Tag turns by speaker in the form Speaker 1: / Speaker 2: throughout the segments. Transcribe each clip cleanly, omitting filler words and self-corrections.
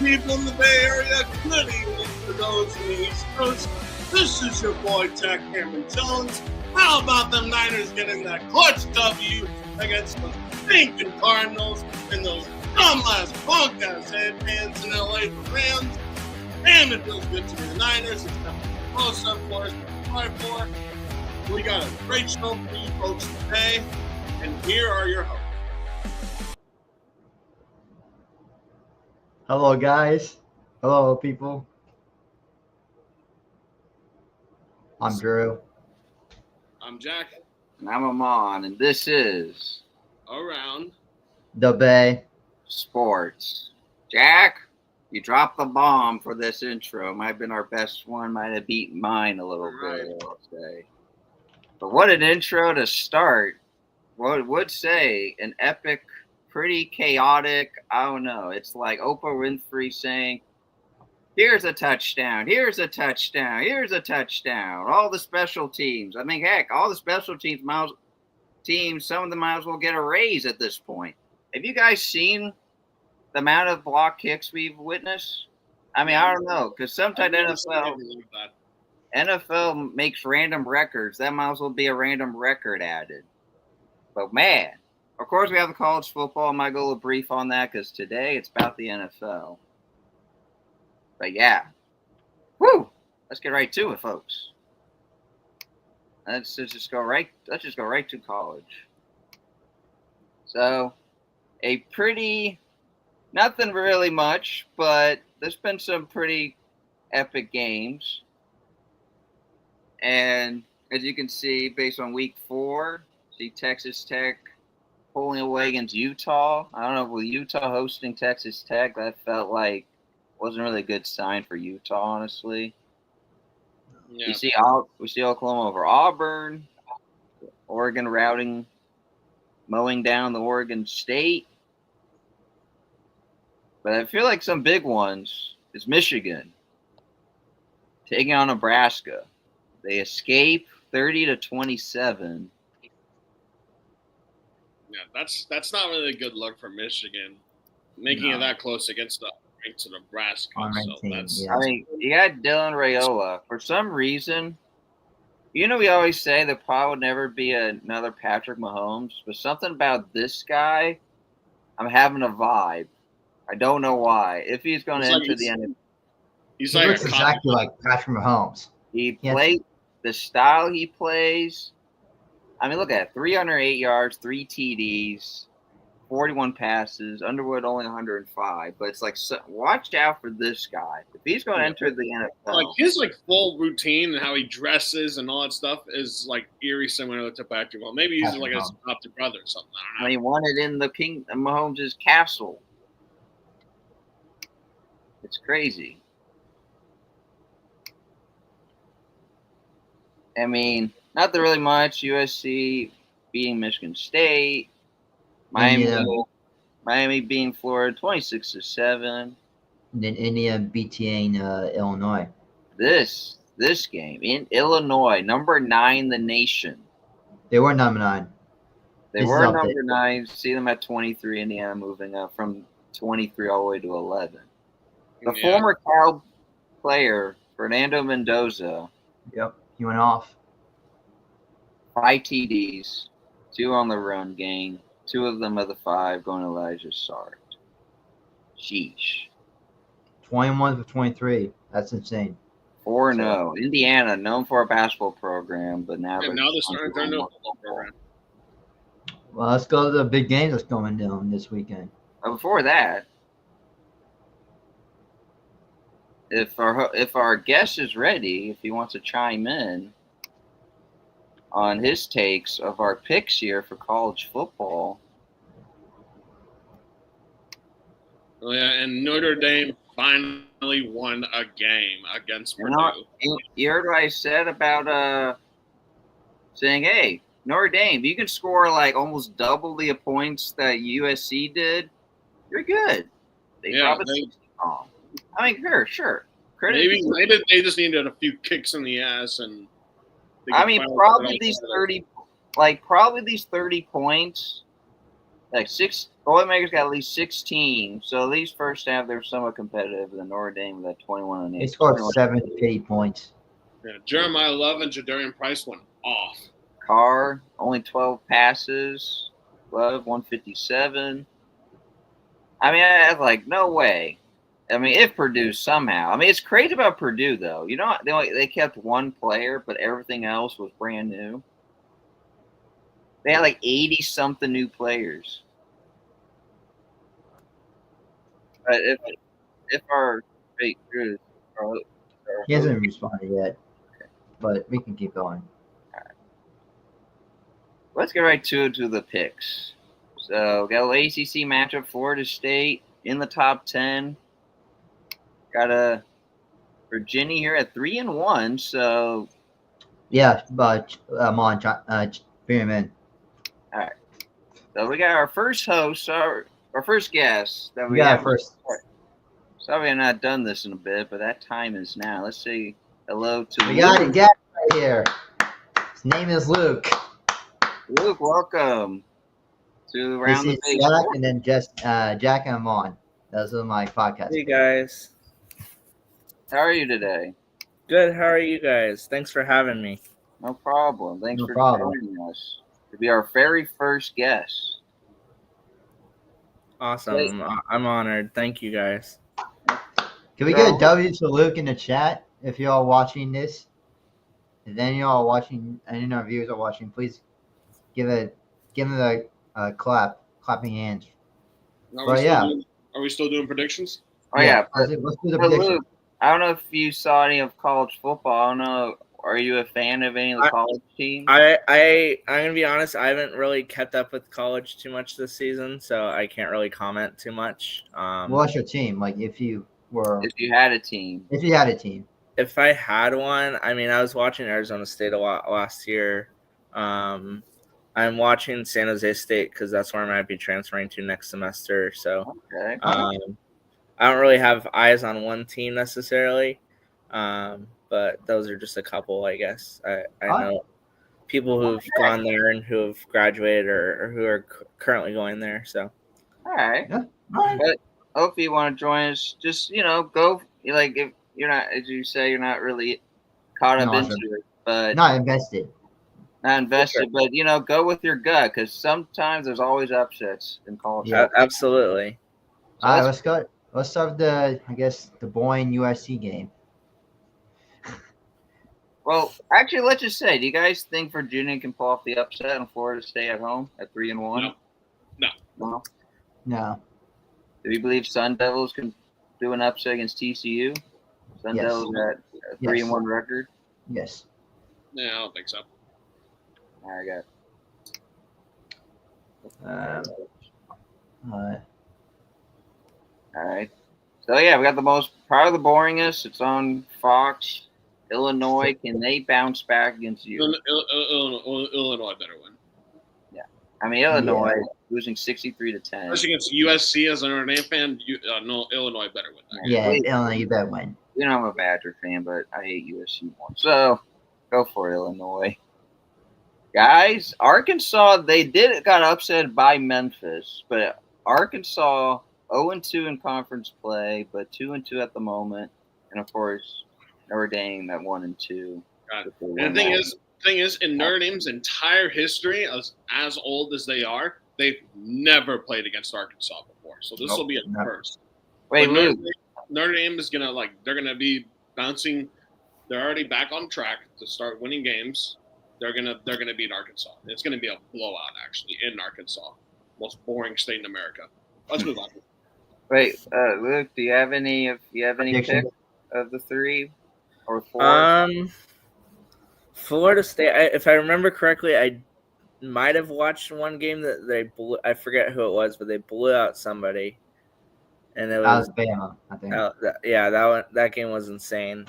Speaker 1: people in the Bay Area, good evening to those in the East Coast. This is your boy, Jack Cameron Jones. How about them Niners getting that clutch W against those stinking Cardinals and those dumb-ass punk-ass headbands in LA for Rams? Damn, it feels good to be the Niners. It's got a close-up for us to fight for. We got a great show for you folks today, and here are your hosts.
Speaker 2: Hello, guys. Hello, people. I'm Drew.
Speaker 1: I'm Jack.
Speaker 3: And I'm Amon, and this is
Speaker 1: Around
Speaker 2: The Bay
Speaker 3: Sports. Jack, you dropped the bomb for this intro. Might have been our best one. Might have beaten mine a little bit, I'll say. But what an intro to start. What would say an epic, pretty chaotic, I don't know. It's like Oprah Winfrey saying, here's a touchdown, here's a touchdown, here's a touchdown. All the special teams. I mean, heck, all the special teams, some of them might as well get a raise at this point. Have you guys seen the amount of block kicks we've witnessed? I mean, I don't know, because sometimes NFL makes random records. That might as well be a random record added. But man, of course we have the college football. I might go a little brief on that because today it's about the NFL. But yeah, woo! Let's get right to it, folks. Let's just go right to college. So, a pretty, nothing really much, but there's been some pretty epic games. And as you can see, based on week 4, see Texas Tech pulling away against Utah. I don't know, with Utah hosting Texas Tech, that felt like wasn't really a good sign for Utah, honestly. Yeah. We see Oklahoma over Auburn, Oregon mowing down the Oregon State. But I feel like some big ones is Michigan taking on Nebraska. They escape 30-27.
Speaker 1: Yeah, that's not really a good look for Michigan, making it that close against the ranked Nebraska.
Speaker 3: I mean, you got Dylan Raiola. For some reason, we always say there probably would never be another Patrick Mahomes, but something about this guy, I'm having a vibe. I don't know why. If he's going to enter the NFL,
Speaker 2: he looks exactly like Patrick Mahomes.
Speaker 3: He plays the style he plays. I mean, look at it. 308 yards, 3 TDs, 41 passes. Underwood only 105. But it's like, watch out for this guy. If he's going to enter the NFL.
Speaker 1: Like, his, full routine and how he dresses and all that stuff is, eerie similar to Patrick. Well, maybe he's, like, his adopted brother or something. I don't know.
Speaker 3: He wanted in the King Mahomes' castle. It's crazy. I mean, not really much. USC beating Michigan State. Miami beating Florida 26-7.
Speaker 2: And then Indiana beating Illinois.
Speaker 3: This game in Illinois, number 9 in the nation.
Speaker 2: They were number 9.
Speaker 3: They were number 9. See them at 23. Indiana moving up from 23 all the way to 11. The former Cal player Fernando Mendoza.
Speaker 2: Yep, he went off.
Speaker 3: 5 TDs, 2 on the run game. 2 of them of the 5 going to Elijah Sark. Sheesh.
Speaker 2: 21 for 23. That's insane.
Speaker 3: 4-0. Indiana, known for a basketball program, but now
Speaker 1: they're starting to no football program.
Speaker 2: Well, let's go to the big game that's going down this weekend.
Speaker 3: But before that, if our guest is ready, if he wants to chime in on his takes of our picks here for college football.
Speaker 1: Oh, yeah, and Notre Dame finally won a game against Purdue.
Speaker 3: You heard what I said about saying, hey, Notre Dame, you can score almost double the points that USC did. You're good. I mean, sure.
Speaker 1: Maybe they just needed a few kicks in the ass and.
Speaker 3: I mean, probably these 30 points like six. Boilermakers got at least 16. So at least first half they were somewhat competitive. The Notre Dame with that 21 and 8.
Speaker 2: They scored
Speaker 3: 21.
Speaker 2: 70 points.
Speaker 1: Yeah, Jeremiah Love and Jadarian Price went off.
Speaker 3: Carr only 12 passes. Love 157. I mean, I was like, no way. I mean, if Purdue somehow. I mean, it's crazy about Purdue though. You know, they kept one player, but everything else was brand new. They had like 80-something new players. But if our fake crews are,
Speaker 2: He hasn't responded yet, but we can keep going.
Speaker 3: let's get right to the picks. So got a little ACC matchup: Florida State in the top 10. Got a Virginia here at 3-1. So
Speaker 2: Yeah, but I'm on. Bring him in.
Speaker 3: all right. So we got our first host, our first guest that
Speaker 2: We
Speaker 3: we
Speaker 2: got
Speaker 3: have.
Speaker 2: first.
Speaker 3: Sorry, I've not done this in a bit, but that time is now. Let's say hello to
Speaker 2: We
Speaker 3: Luke.
Speaker 2: got a guest right here. His name is Luke.
Speaker 3: Luke, welcome to Around
Speaker 2: This
Speaker 3: the
Speaker 2: is
Speaker 3: Base.
Speaker 2: Jack, and then just Jack and Amon. Those are my podcast.
Speaker 4: Hey guys.
Speaker 3: How are you today?
Speaker 4: Good, how are you guys? Thanks for having me.
Speaker 3: No problem. Thanks
Speaker 2: No
Speaker 3: for
Speaker 2: problem.
Speaker 3: joining us to be our very first guest.
Speaker 4: Awesome. I'm honored. Thank you guys.
Speaker 2: Can we get a W to Luke in the chat if you're all watching this? If any of y'all are watching, any of our viewers are watching, please give him a clapping hands.
Speaker 1: Are we still doing predictions?
Speaker 3: Oh yeah.
Speaker 2: Let's do the
Speaker 3: So,
Speaker 2: prediction.
Speaker 3: Luke, I don't know if you saw any of college football. I don't know. Are you a fan of any of the college teams?
Speaker 4: I'm gonna be honest, I haven't really kept up with college too much this season, so I can't really comment too much.
Speaker 2: What's your team? Like if you
Speaker 3: had a team.
Speaker 2: If you had a team.
Speaker 4: If I had one, I mean, I was watching Arizona State a lot last year. I'm watching San Jose State because that's where I might be transferring to next semester. So
Speaker 3: Okay.
Speaker 4: I don't really have eyes on one team necessarily, but those are just a couple, I guess. I know people who've gone there and who have graduated or who are currently going there. So,
Speaker 3: all right.
Speaker 2: Yeah. All right.
Speaker 3: But hope you want to join us. Just go. Like if you're not, as you say, you're not really caught up into it, but
Speaker 2: not invested.
Speaker 3: Not invested, sure. But go with your gut because sometimes there's always upsets in college.
Speaker 4: Yeah, absolutely.
Speaker 2: So all right, let's go. Let's start with the boring USC game.
Speaker 3: Well, actually, let's just say, do you guys think Virginia can pull off the upset and Florida stay at home at 3-1?
Speaker 2: No.
Speaker 3: Do you believe Sun Devils can do an upset against TCU? Sun Devils at a 3-1 record?
Speaker 2: Yes.
Speaker 1: Yeah, I don't think so.
Speaker 3: I got. All right. So yeah, we got probably the boringest. It's on Fox. Illinois, can they bounce back against you?
Speaker 1: Illinois better win.
Speaker 3: Yeah, I mean Illinois losing 63-10.
Speaker 1: Especially against USC as a Notre Dame fan, no, Illinois better win.
Speaker 2: Illinois, you better win.
Speaker 3: I'm a Badger fan, but I hate USC more. So go for Illinois. Guys, Arkansas, they got upset by Memphis, but Arkansas 0-2 in conference play, but 2-2 at the moment. And of course, Notre Dame at 1-2.
Speaker 1: And the thing is, in Notre Dame's entire history, as old as they are, they've never played against Arkansas before. So this will be a first.
Speaker 3: Wait, Luke.
Speaker 1: Notre Dame is they're gonna be bouncing. They're already back on track to start winning games. They're gonna beat Arkansas. It's gonna be a blowout actually in Arkansas, most boring state in America. Let's move on.
Speaker 3: Wait, Luke, do you have any pick of the 3 or 4?
Speaker 4: Florida State. If I remember correctly, I might have watched one game that they blew. I forget who it was, but they blew out somebody, and it was
Speaker 2: Bama, I think.
Speaker 4: That game was insane.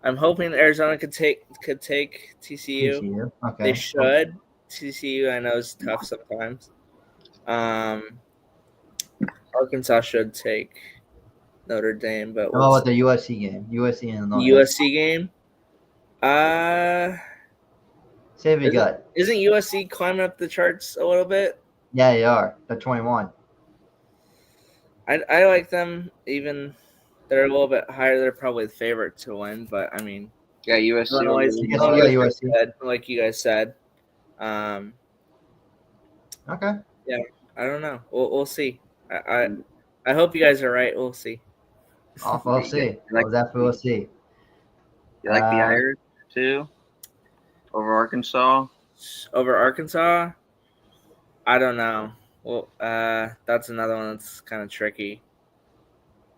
Speaker 4: I'm hoping Arizona could take TCU.
Speaker 2: Okay.
Speaker 4: They should. TCU, I know, is tough sometimes. Arkansas should take Notre Dame, but
Speaker 2: how about the USC game? USC and Illinois.
Speaker 4: USC game.
Speaker 2: Say what you got.
Speaker 4: Isn't USC climbing up the charts a little bit?
Speaker 2: Yeah, they are. They're 21.
Speaker 4: I like them. Even they're a little bit higher. They're probably the favorite to win. But I mean,
Speaker 3: Yeah, USC.
Speaker 4: Illinois,
Speaker 2: You guess
Speaker 3: will
Speaker 2: we got
Speaker 3: win.
Speaker 4: Illinois,
Speaker 2: USC.
Speaker 4: like you guys said. Um,
Speaker 2: Okay.
Speaker 4: yeah, I don't know. We'll see. I hope you guys are right. We'll see.
Speaker 2: We'll see. We'll definitely see.
Speaker 3: You like the Irish too over Arkansas?
Speaker 4: Over Arkansas, I don't know. Well, that's another one that's kind of tricky.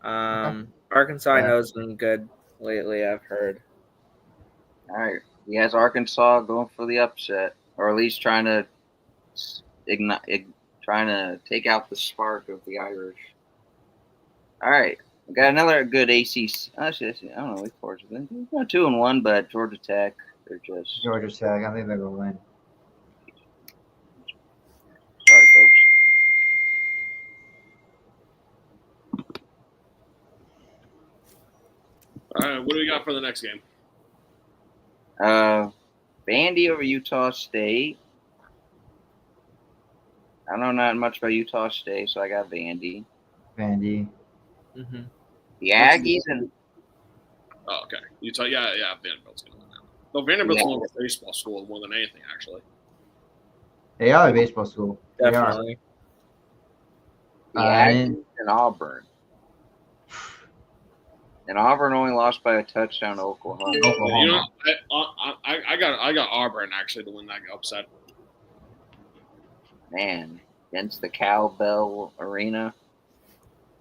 Speaker 4: Arkansas, I know, has been good lately. I've heard.
Speaker 3: All right, he has Arkansas going for the upset, or at least trying to trying to take out the spark of the Irish. All right, we got another good ACC. Actually, I don't know. We've 2-1, but Georgia Tech, they're just
Speaker 2: Georgia Tech. I think they're gonna win.
Speaker 3: sorry, folks.
Speaker 1: All right, what do we got for the next game?
Speaker 3: Vandy over Utah State. I don't know not much about Utah State, so I got Vandy.
Speaker 2: Vandy.
Speaker 4: Mm-hmm.
Speaker 3: The Aggies and
Speaker 1: Oh, okay. Utah, yeah, Vanderbilt's gonna win that. No, Vanderbilt's more of a baseball school more than anything, actually.
Speaker 2: They are a baseball school.
Speaker 4: Definitely.
Speaker 3: the Aggies and Auburn. And Auburn only lost by a touchdown to Oklahoma.
Speaker 1: You know, I got Auburn actually to win that upset.
Speaker 3: Man, against the Cowbell Arena.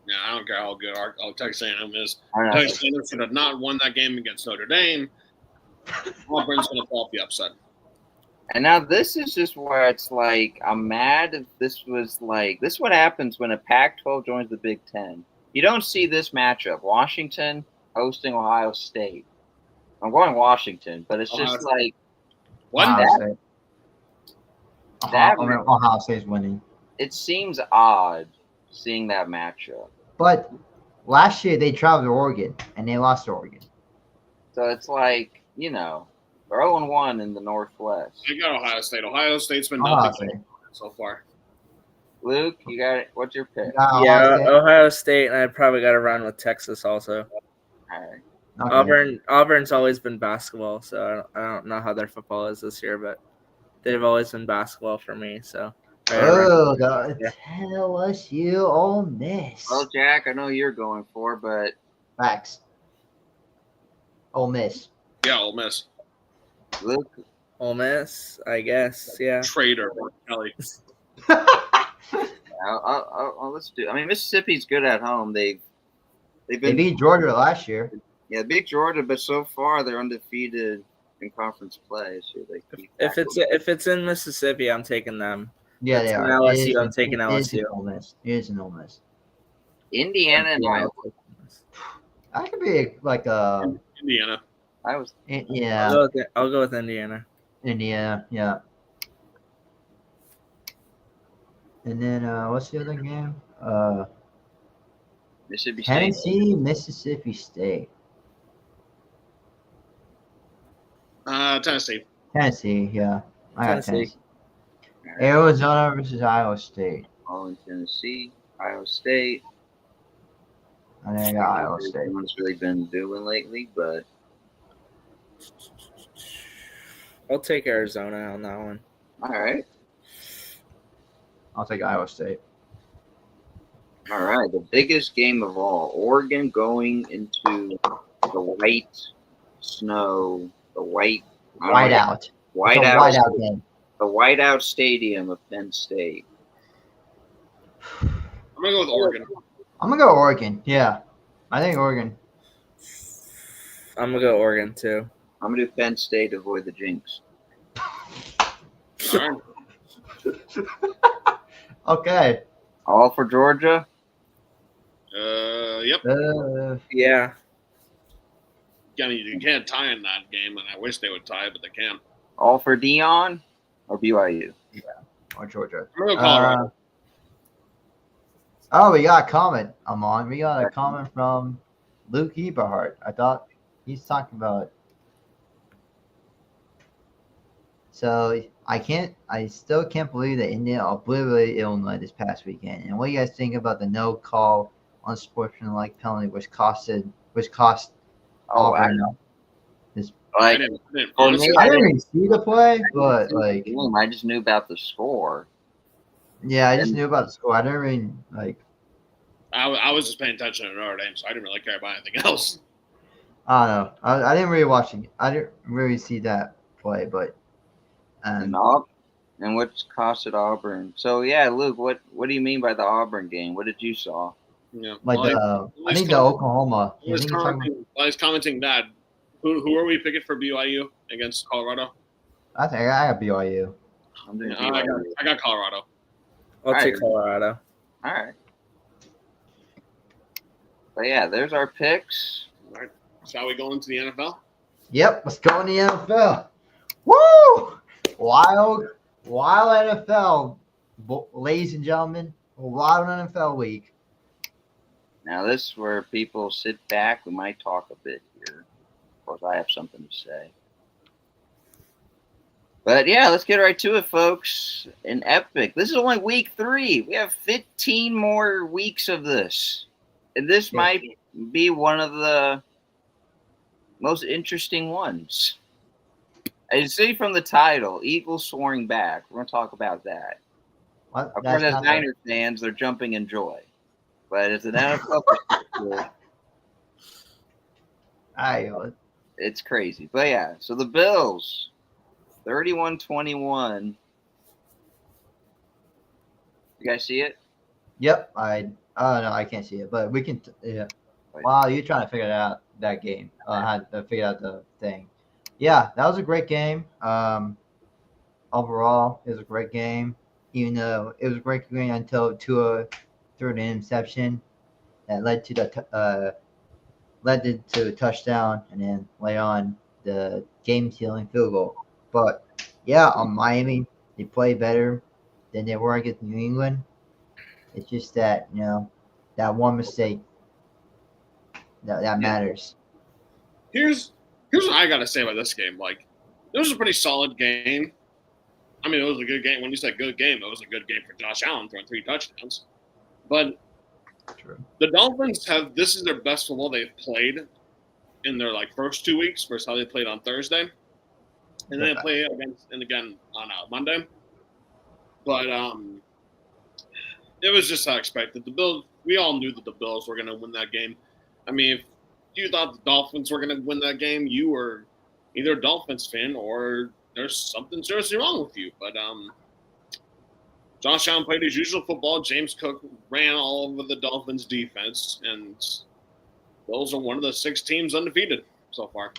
Speaker 1: Yeah, I don't care how good Texas A&M is.
Speaker 3: I know.
Speaker 1: Texas A&M should have not won that game against Notre Dame. Auburn's going to fall off the upset.
Speaker 3: And now this is just where it's like, I'm mad if this was like, this is what happens when a Pac-12 joins the Big Ten. You don't see this matchup. Washington hosting Ohio State. I'm going Washington, but it's just like.
Speaker 2: Ohio State's winning.
Speaker 3: It seems odd seeing that matchup.
Speaker 2: But last year they traveled to Oregon and they lost to Oregon.
Speaker 3: So it's like, they're 0-1 in the Northwest.
Speaker 1: I got Ohio State. Ohio State's been nothing so far.
Speaker 3: Luke, you got it. What's your pick?
Speaker 4: Yeah, Ohio State, and I probably got to run with Texas also.
Speaker 3: All right.
Speaker 2: Okay.
Speaker 4: Auburn's always been basketball, so I don't know how their football is this year, but they've always been basketball for me. So.
Speaker 2: Oh, tell us you Ole Miss.
Speaker 3: Well, Jack, I know you're going for, but
Speaker 2: Facts. Ole Miss.
Speaker 1: Yeah, Ole Miss.
Speaker 3: Luke,
Speaker 4: Ole Miss, I guess. Yeah.
Speaker 1: Traitor, Kelly.
Speaker 3: let's do. I mean, Mississippi's good at home. They
Speaker 2: beat Georgia last year.
Speaker 3: Yeah, beat Georgia, but so far they're undefeated in conference play. So
Speaker 4: if it's in Mississippi, I'm taking them.
Speaker 2: Yeah, they are.
Speaker 4: LSU, I'm taking LSU.
Speaker 2: It is an Ole Miss.
Speaker 3: Indiana and Iowa.
Speaker 2: That could be like a
Speaker 1: Indiana.
Speaker 2: Yeah.
Speaker 4: I'll go with Indiana.
Speaker 2: Indiana, yeah. And then what's the other game?
Speaker 3: Mississippi
Speaker 2: Tennessee, Mississippi State.
Speaker 1: Tennessee.
Speaker 2: Tennessee, yeah. I got Tennessee.
Speaker 3: Right.
Speaker 2: Arizona versus Iowa State.
Speaker 3: All in Tennessee, Iowa State.
Speaker 2: I think I got Iowa State.
Speaker 3: No one's really been doing lately, but
Speaker 4: I'll take Arizona on that one.
Speaker 3: All right.
Speaker 2: I'll take Iowa State.
Speaker 3: All right. The biggest game of all. Oregon going into the white snow, the white
Speaker 2: whiteout.
Speaker 3: Whiteout
Speaker 2: game.
Speaker 3: The whiteout stadium of Penn State.
Speaker 1: I'm going to go with Oregon.
Speaker 2: I'm going to go Oregon. Yeah. I think Oregon.
Speaker 4: I'm going to go Oregon, too.
Speaker 3: I'm going to do Penn State to avoid the jinx.
Speaker 1: All right.
Speaker 2: Okay.
Speaker 3: All for Georgia?
Speaker 1: Yep.
Speaker 4: Yeah.
Speaker 1: I mean, you can't tie in that game, and I wish they would tie, but they can't.
Speaker 3: All for Dion or BYU?
Speaker 2: Yeah. Or Georgia.
Speaker 1: I'm going to Colorado.
Speaker 2: Oh, we got a comment, Amon. We got a comment from Luke Eberhardt. I thought he's talking about So I still can't believe that Indiana obliterated Illinois this past weekend. And what do you guys think about the no call unsportsmanlike penalty, which cost
Speaker 3: Oh, I
Speaker 2: Auburn
Speaker 3: know.
Speaker 2: this?
Speaker 1: I
Speaker 3: Like,
Speaker 1: didn't
Speaker 3: for
Speaker 1: honestly.
Speaker 3: me,
Speaker 2: I didn't really see the play, but
Speaker 3: see the
Speaker 2: like,
Speaker 3: game. I just knew about the score.
Speaker 2: yeah, I just
Speaker 3: And
Speaker 2: knew about the score. I didn't really like.
Speaker 1: I was just paying attention to Notre Dame, so I didn't really care about anything else.
Speaker 2: I don't know. I didn't really watch it. I didn't really see that play, but
Speaker 3: and Auburn, and what's costed Auburn? So yeah, Luke, what do you mean by the Auburn game? What did you saw?
Speaker 1: Yeah.
Speaker 2: like I think the Oklahoma. I think you're talking about.
Speaker 1: While he's commenting that, who are we picking for BYU against Colorado?
Speaker 2: I think I got BYU.
Speaker 3: I'm doing
Speaker 1: Yeah, I got Colorado.
Speaker 4: I'll take
Speaker 3: Alright.
Speaker 4: Colorado.
Speaker 3: All right. But yeah, there's our picks.
Speaker 1: All right. Shall we go into the NFL?
Speaker 2: Yep, let's go in the NFL. Woo! Wild NFL, ladies and gentlemen. Wild NFL week.
Speaker 3: Now this is where people sit back. We might talk a bit here. Of course, I have something to say. But yeah, let's get right to it, folks. An epic. This is only week 3. We have 15 more weeks of this. And this might be one of the most interesting ones. As you see from the title, Eagles soaring back. We're going to talk about that.
Speaker 2: What?
Speaker 3: Of course, as Niner fans, they're jumping in joy. But as an NFL perspective, it's crazy. But yeah, so the Bills, 31-21. You guys see it?
Speaker 2: Yep. No, I can't see it, but we can. Yeah. Wow, you're trying to figure out that game. How to figure out the thing. Yeah, that was a great game. Overall, it was a great game. Even though it was a great game until Tua threw an interception that led to a touchdown, and then later on the game-sealing field goal. But yeah, on Miami, they played better than they were against New England. It's just that that one mistake that matters.
Speaker 1: Here's what I gotta say about this game. Like, it was a pretty solid game. I mean, it was a good game. When you said good game, it was a good game for Josh Allen throwing 3 touchdowns. But
Speaker 2: True.
Speaker 1: The Dolphins this is their best football they've played in their first 2 weeks versus how they played on Thursday, and then they play again on Monday. But it was just how expected. The Bills. We all knew that the Bills were going to win that game. I mean, if you thought the Dolphins were going to win that game, you were either a Dolphins fan or there's something seriously wrong with you. But Josh Allen played his usual football. James Cook ran all over the Dolphins' defense, and those are one of the 6 teams undefeated so far.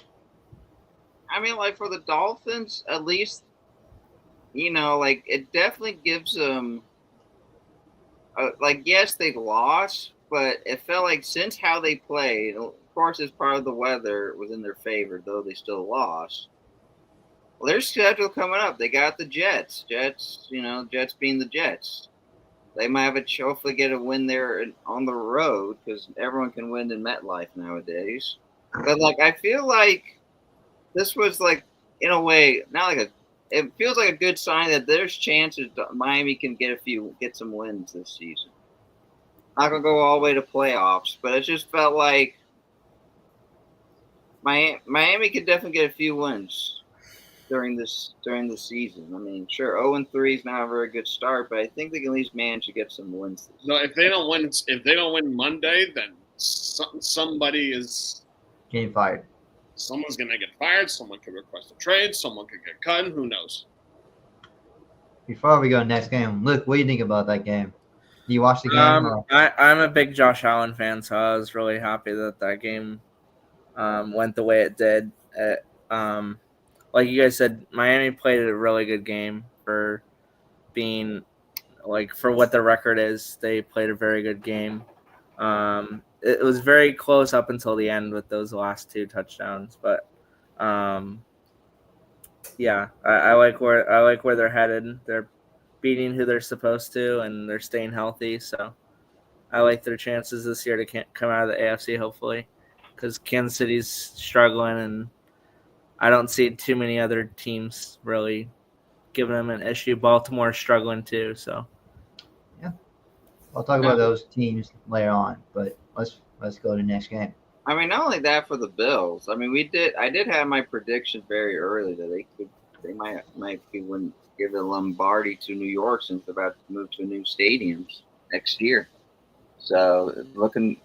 Speaker 3: I mean, for the Dolphins, at least, it definitely gives them. Yes, they lost, but it felt like since how they played, of course, as part of the weather was in their favor, though they still lost. Well, their schedule coming up. They got the Jets. Jets being the Jets. They might have hopefully get a win there on the road because everyone can win in MetLife nowadays. But I feel like this was in a way it feels like a good sign that there's chances that Miami can get some wins this season. Not gonna go all the way to playoffs, but it just felt like Miami could definitely get a few wins during the season. I mean, sure, 0-3 is not a very good start, but I think they can at least manage to get some wins.
Speaker 1: No, if they don't win Monday, then somebody is
Speaker 2: getting fired.
Speaker 1: Someone's gonna get fired. Someone could request a trade. Someone could get cut. Who knows?
Speaker 2: Before we go to the next game, Luke, what do you think about that game? Do you watch the game?
Speaker 4: I'm a big Josh Allen fan, so I was really happy that game went the way it did. Like you guys said, Miami played a really good game for being for what their record is. They played a very good game. It was very close up until the end with those last 2 touchdowns, but yeah, I like where they're headed. They're beating who they're supposed to, and they're staying healthy. So I like their chances this year to come out of the AFC, hopefully, because Kansas City's struggling, and I don't see too many other teams really giving them an issue. Baltimore's struggling too, so.
Speaker 2: I'll talk about those teams later on, but let's go to the next game.
Speaker 3: I mean, not only that for the Bills. I mean, I did have my prediction very early that they might give the Lombardi to New York since they're about to move to a new stadium next year. So looking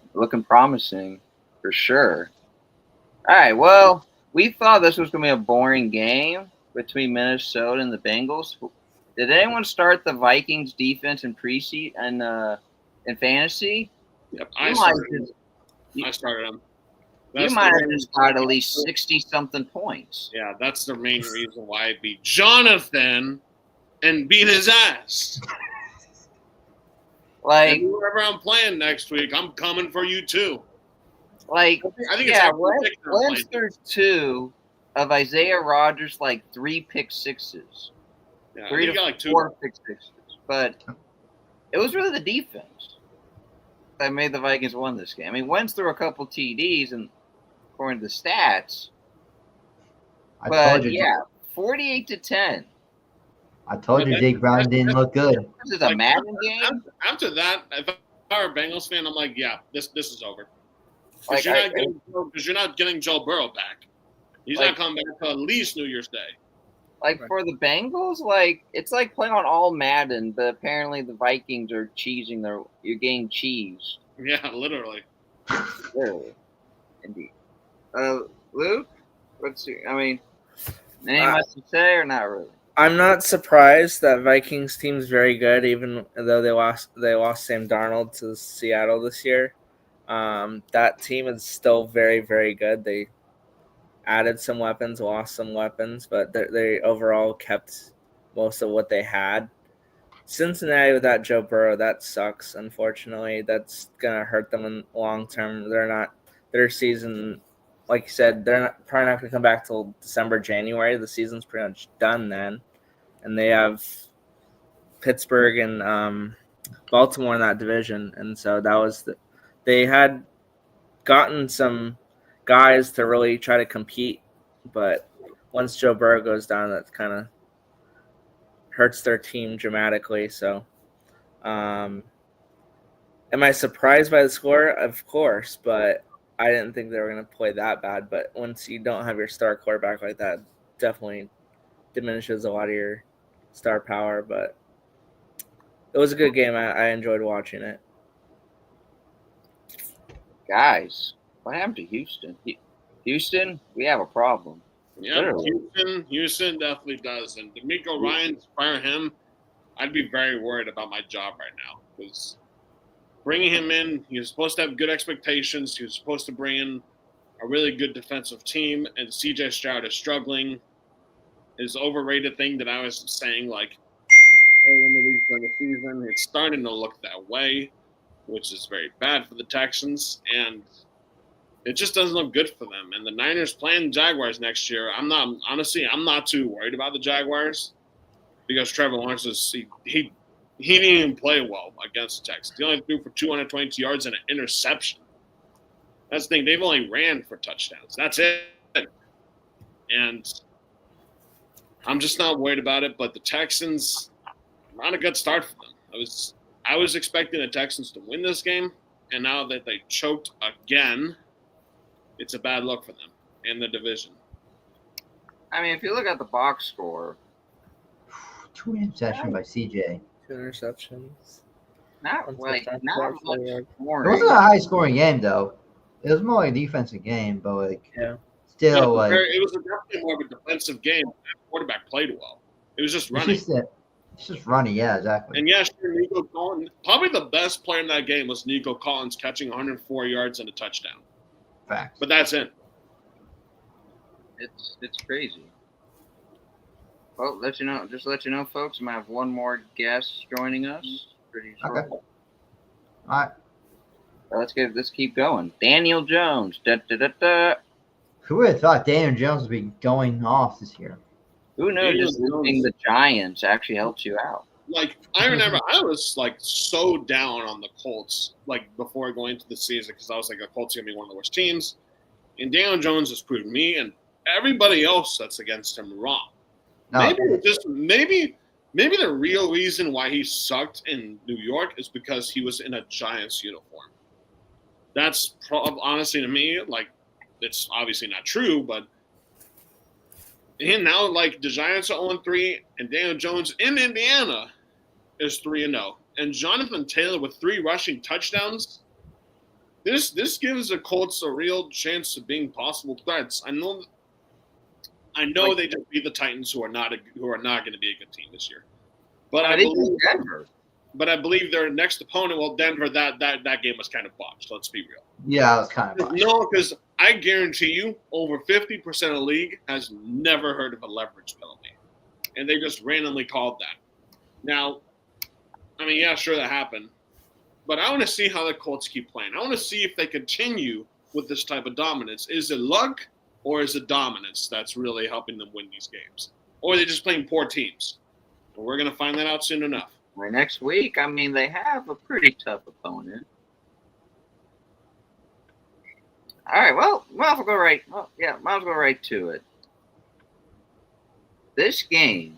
Speaker 3: promising for sure. All right, well, we thought this was going to be a boring game between Minnesota and the Bengals. Did anyone start the Vikings defense in preseason and in fantasy?
Speaker 1: Yep, I started them.
Speaker 3: You might have just got at least 60-something points.
Speaker 1: Yeah, that's the main reason why I beat Jonathan and beat his ass.
Speaker 3: Like,
Speaker 1: and whoever I'm playing next week, I'm coming for you too.
Speaker 3: Like,
Speaker 1: I think
Speaker 3: Wentz threw 2 of Isaiah Rodgers, 3 pick sixes.
Speaker 1: Yeah,
Speaker 3: 3 to 4 pick sixes. But it was really the defense that made the Vikings win this game. I mean, Wentz threw a couple TDs, and according to the stats. But, 48-10.
Speaker 2: I told you Jake Brown didn't look good.
Speaker 3: This is a Madden game?
Speaker 1: After that, if I were a Bengals fan, I'm like, yeah, this is over. Because you're not getting Joe Burrow back. He's not coming back until at least New Year's Day.
Speaker 3: For the Bengals, it's like playing on all Madden, but apparently the Vikings are cheesing you're getting cheese.
Speaker 1: Yeah, literally.
Speaker 3: Literally. Indeed. Luke, anything much to say or not really?
Speaker 4: I'm not surprised that Vikings team's very good, even though they lost Sam Darnold to Seattle this year. That team is still very, very good. They added some weapons, lost some weapons, but they overall kept most of what they had. Cincinnati without Joe Burrow, that sucks, unfortunately. That's going to hurt them in long term. Their season, like you said, they're probably not going to come back till December, January. The season's pretty much done then. And they have Pittsburgh and Baltimore in that division. And so they had gotten some guys to really try to compete, but once Joe Burrow goes down, that kind of hurts their team dramatically. So, am I surprised by the score? Of course, but I didn't think they were going to play that bad. But once you don't have your star quarterback like that, definitely diminishes a lot of your star power. But it was a good game. I enjoyed watching it.
Speaker 3: Guys, what happened to Houston? Houston, we have a problem.
Speaker 1: Yeah, Houston definitely does. And DeMeco Ryans, fire him, I'd be very worried about my job right now. Because bringing him in, he was supposed to have good expectations. He was supposed to bring in a really good defensive team. And C.J. Stroud is struggling. His overrated thing that I was saying, during the season, it's starting to look that way, which is very bad for the Texans. And it just doesn't look good for them. And the Niners playing Jaguars next year, I'm not too worried about the Jaguars because Trevor Lawrence he didn't even play well against the Texans. He only threw for 222 yards and an interception. That's the thing. They've only ran for touchdowns. That's it. And I'm just not worried about it. But the Texans, not a good start for them. I was expecting the Texans to win this game, and now that they choked again, it's a bad look for them in the division.
Speaker 3: I mean, if you look at the box score,
Speaker 2: 2 interceptions by CJ.
Speaker 4: 2 interceptions.
Speaker 3: Not much more.
Speaker 2: It wasn't a high scoring game though. It was more like a defensive game, but still
Speaker 1: it was definitely more of a defensive game. The quarterback played well. It was just running.
Speaker 2: It's just running, yeah, exactly.
Speaker 1: And Nico Collins, probably the best player in that game was Nico Collins catching 104 yards and a touchdown.
Speaker 2: Facts.
Speaker 1: But that's it.
Speaker 3: It's crazy. Well, let you know, folks, I might have one more guest joining us pretty shortly.
Speaker 2: Okay. All right.
Speaker 3: Let's keep going. Daniel Jones. Da, da, da, da.
Speaker 2: Who would have thought Daniel Jones would be going off this year?
Speaker 3: Who knows? Just losing the Giants actually helps you out.
Speaker 1: I remember I was so down on the Colts before going into the season because I was like the Colts are gonna be one of the worst teams, and Daniel Jones has proved me and everybody else that's against him wrong.
Speaker 2: No,
Speaker 1: maybe the real reason why he sucked in New York is because he was in a Giants uniform. That's honestly to me, like, it's obviously not true, but and now, like, the Giants are 0-3, and Daniel Jones in Indiana is 3-0, and Jonathan Taylor with 3 rushing touchdowns. This gives the Colts a real chance of being possible threats. I know they just beat the Titans, who are not going to be a good team this year. But I believe
Speaker 3: Denver.
Speaker 1: But I believe their next opponent, well, Denver, that game was kind of botched. Let's be real.
Speaker 2: Yeah, it was kind of botched.
Speaker 1: No, because I guarantee you, over 50% of the league has never heard of a leverage penalty, and they just randomly called that. Now, I mean, yeah, sure, that happened, but I want to see how the Colts keep playing. I want to see if they continue with this type of dominance. Is it luck or is it dominance that's really helping them win these games? Or are they just playing poor teams? Well, we're going to find that out soon enough.
Speaker 3: Right, next week, I mean, they have a pretty tough opponent. All right, well, might as well go right to it. This game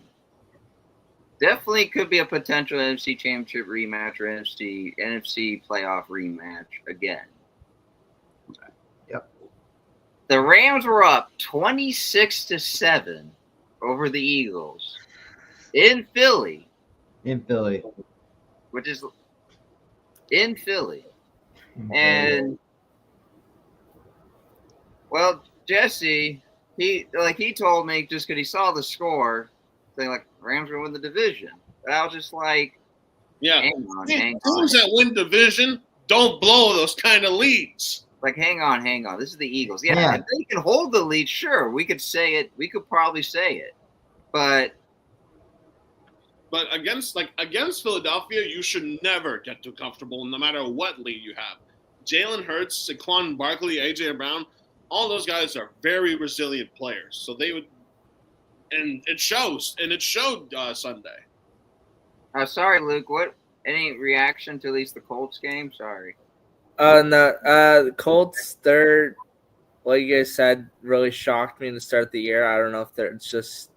Speaker 3: definitely could be a potential NFC Championship rematch or NFC playoff rematch again.
Speaker 2: Yep.
Speaker 3: The Rams were up 26-7 over the Eagles in Philly. Which is in Philly. And, well, Jesse, he told me just because he saw the score, saying, like, Rams are going to win the division. But I was just like,
Speaker 1: yeah,
Speaker 3: hang on.
Speaker 1: Teams that win division don't blow those kind of leads.
Speaker 3: Like, hang on. This is the Eagles. Yeah, if they can hold the lead, sure, we could say it. We could probably say it. But against Philadelphia, you should never get too comfortable, no matter what lead you have. Jalen Hurts, Saquon Barkley, AJ Brown, all those guys are very resilient players. So they would, and it shows, and it showed Sunday. Sorry, Luke. What? Any reaction to at least the Colts game? Sorry.
Speaker 4: No. The Colts, they're, like you guys said, really shocked me in the start of the year. I don't know if it's just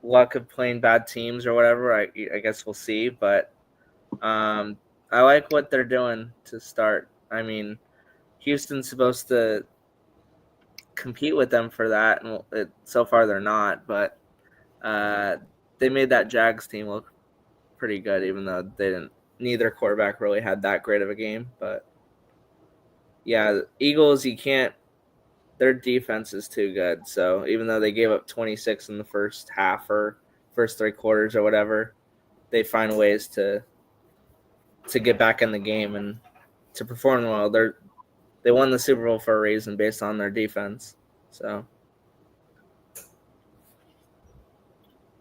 Speaker 4: luck of playing bad teams or whatever. I guess we'll see, but I like what they're doing to start. I mean, Houston's supposed to compete with them for that, and so far they're not, but they made that Jags team look pretty good, even though neither quarterback really had that great of a game. But yeah, the Eagles, their defense is too good. So even though they gave up 26 in the first half or first 3 quarters or whatever, they find ways to get back in the game and to perform well. They won the Super Bowl for a reason based on their defense. So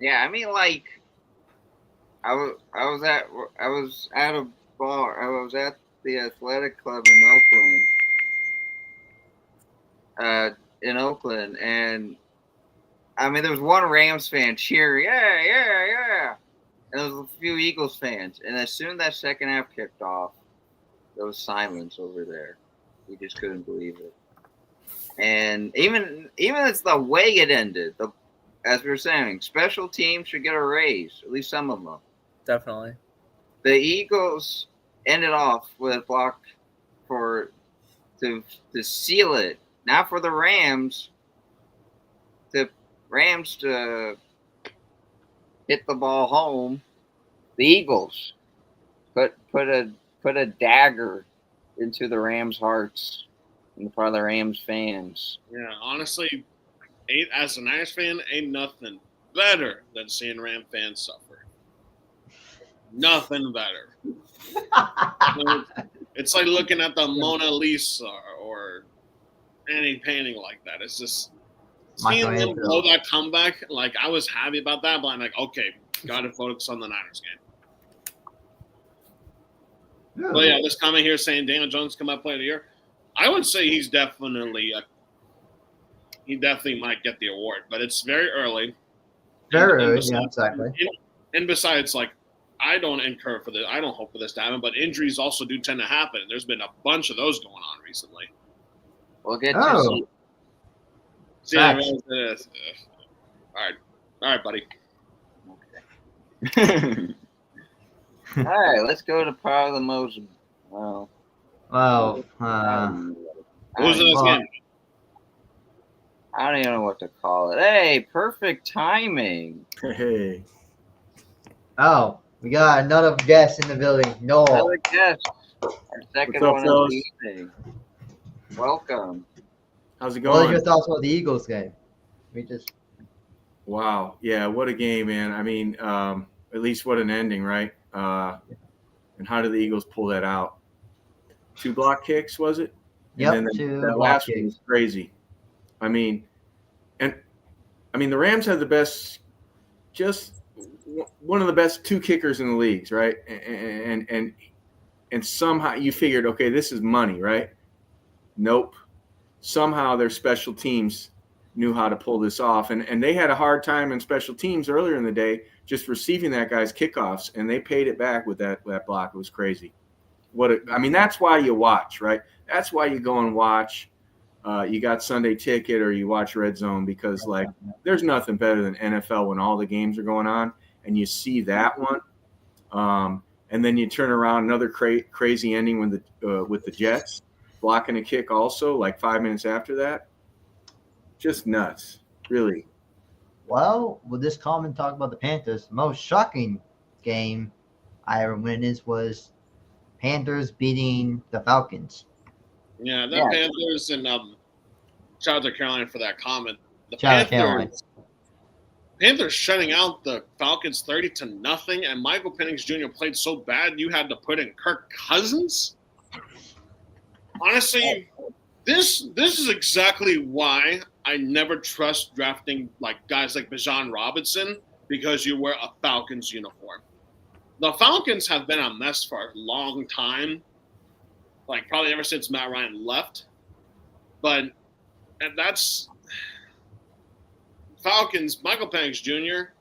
Speaker 3: yeah, I mean, like, I was at a bar. I was at the athletic club in Oakland, and I mean, there was one Rams fan cheering, yeah, and there was a few Eagles fans. And as soon as that second half kicked off, there was silence over there. We just couldn't believe it. And even it's the way it ended. As we were saying, special teams should get a raise, at least some of them.
Speaker 4: definitely.
Speaker 3: The Eagles ended off with a block to seal it. Now for the Rams to hit the ball home. The Eagles put a dagger into the Rams' hearts and part of the Rams fans.
Speaker 1: Yeah, honestly, as a Niners fan, ain't nothing better than seeing Ram fans suffer. Nothing better. It's like looking at the Mona Lisa or any painting like that. It's just seeing them blow that comeback. Like, I was happy about that, but I'm like, okay, got to focus on the Niners game.
Speaker 2: Yeah.
Speaker 1: But yeah, this comment here saying Daniel Jones come out player of the year. I would say he's definitely he definitely might get the award, but it's very early.
Speaker 2: Very early, yeah, exactly.
Speaker 1: And besides, like, I don't hope for this to happen, but injuries also do tend to happen. There's been a bunch of those going on recently.
Speaker 3: We'll get to see.
Speaker 1: See, all right. All right, buddy.
Speaker 3: Okay. All right, let's go to probably the most. Well,
Speaker 2: Well,
Speaker 1: What was the next game?
Speaker 3: I don't even know what to call it. Hey, perfect timing.
Speaker 5: Hey.
Speaker 2: oh, we got another guest in the building. Noel.
Speaker 3: Another guest. Our second
Speaker 5: What's up,
Speaker 3: one
Speaker 5: fellas?
Speaker 3: of the evening. Welcome.
Speaker 5: How's it
Speaker 2: What are
Speaker 5: going?
Speaker 2: your thoughts about the Eagles game? We just
Speaker 5: Wow. Yeah, what a game, man. I mean, at least what an ending, right? And how did the Eagles pull that out? 2 block kicks, was it?
Speaker 2: Yep,
Speaker 5: And then
Speaker 2: 2
Speaker 5: that
Speaker 2: block
Speaker 5: last
Speaker 2: kicks.
Speaker 5: one was crazy. I mean, the Rams have the best, just one of the best 2 kickers in the leagues, right? And somehow you figured, okay, this is money, right? Nope. Somehow their special teams knew how to pull this off. And they had a hard time in special teams earlier in the day just receiving that guy's kickoffs, and they paid it back with that block. It was crazy. That's why you watch, right? That's why you go and watch. You got Sunday Ticket or you watch Red Zone because, like, there's nothing better than NFL when all the games are going on and you see that one. And then you turn around, another crazy ending with the Jets blocking a kick also, like 5 minutes after that. Just nuts, really.
Speaker 2: Well, with this comment talk about the Panthers, the most shocking game I ever witnessed was Panthers beating the Falcons.
Speaker 1: Yeah, the
Speaker 3: Yeah.
Speaker 1: Panthers and shout out to Caroline for that comment. The
Speaker 2: Shout out to Caroline.
Speaker 1: Panthers shutting out the Falcons 30-0, and Michael Penix Jr. played so bad you had to put in Kirk Cousins. Honestly, this is exactly why I never trust drafting like guys like Bijan Robinson, because you wear a Falcons uniform. The Falcons have been a mess for a long time, like probably ever since Matt Ryan left. And that's Falcons. Michael Penix Jr.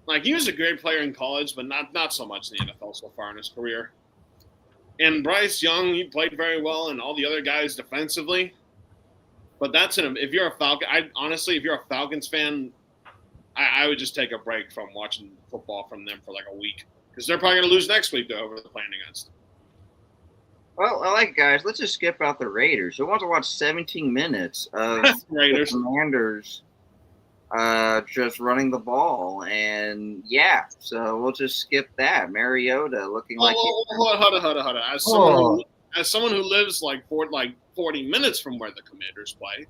Speaker 1: Like, he was a great player in college, but not so much in the NFL so far in his career. And Bryce Young, he played very well, and all the other guys defensively. But that's if you're a Falcon, if you're a Falcons fan, I would just take a break from watching football from them for like a week, because they're probably going to lose next week though, whoever they're playing against.
Speaker 3: Well, all right, guys, let's just skip out the Raiders. Who wants to watch 17 minutes of
Speaker 1: Raiders.
Speaker 3: the Commanders just running the ball? And yeah, so we'll just skip that. Mariota looking like
Speaker 1: Hold on. As someone who lives like 40 minutes from where the Commanders play,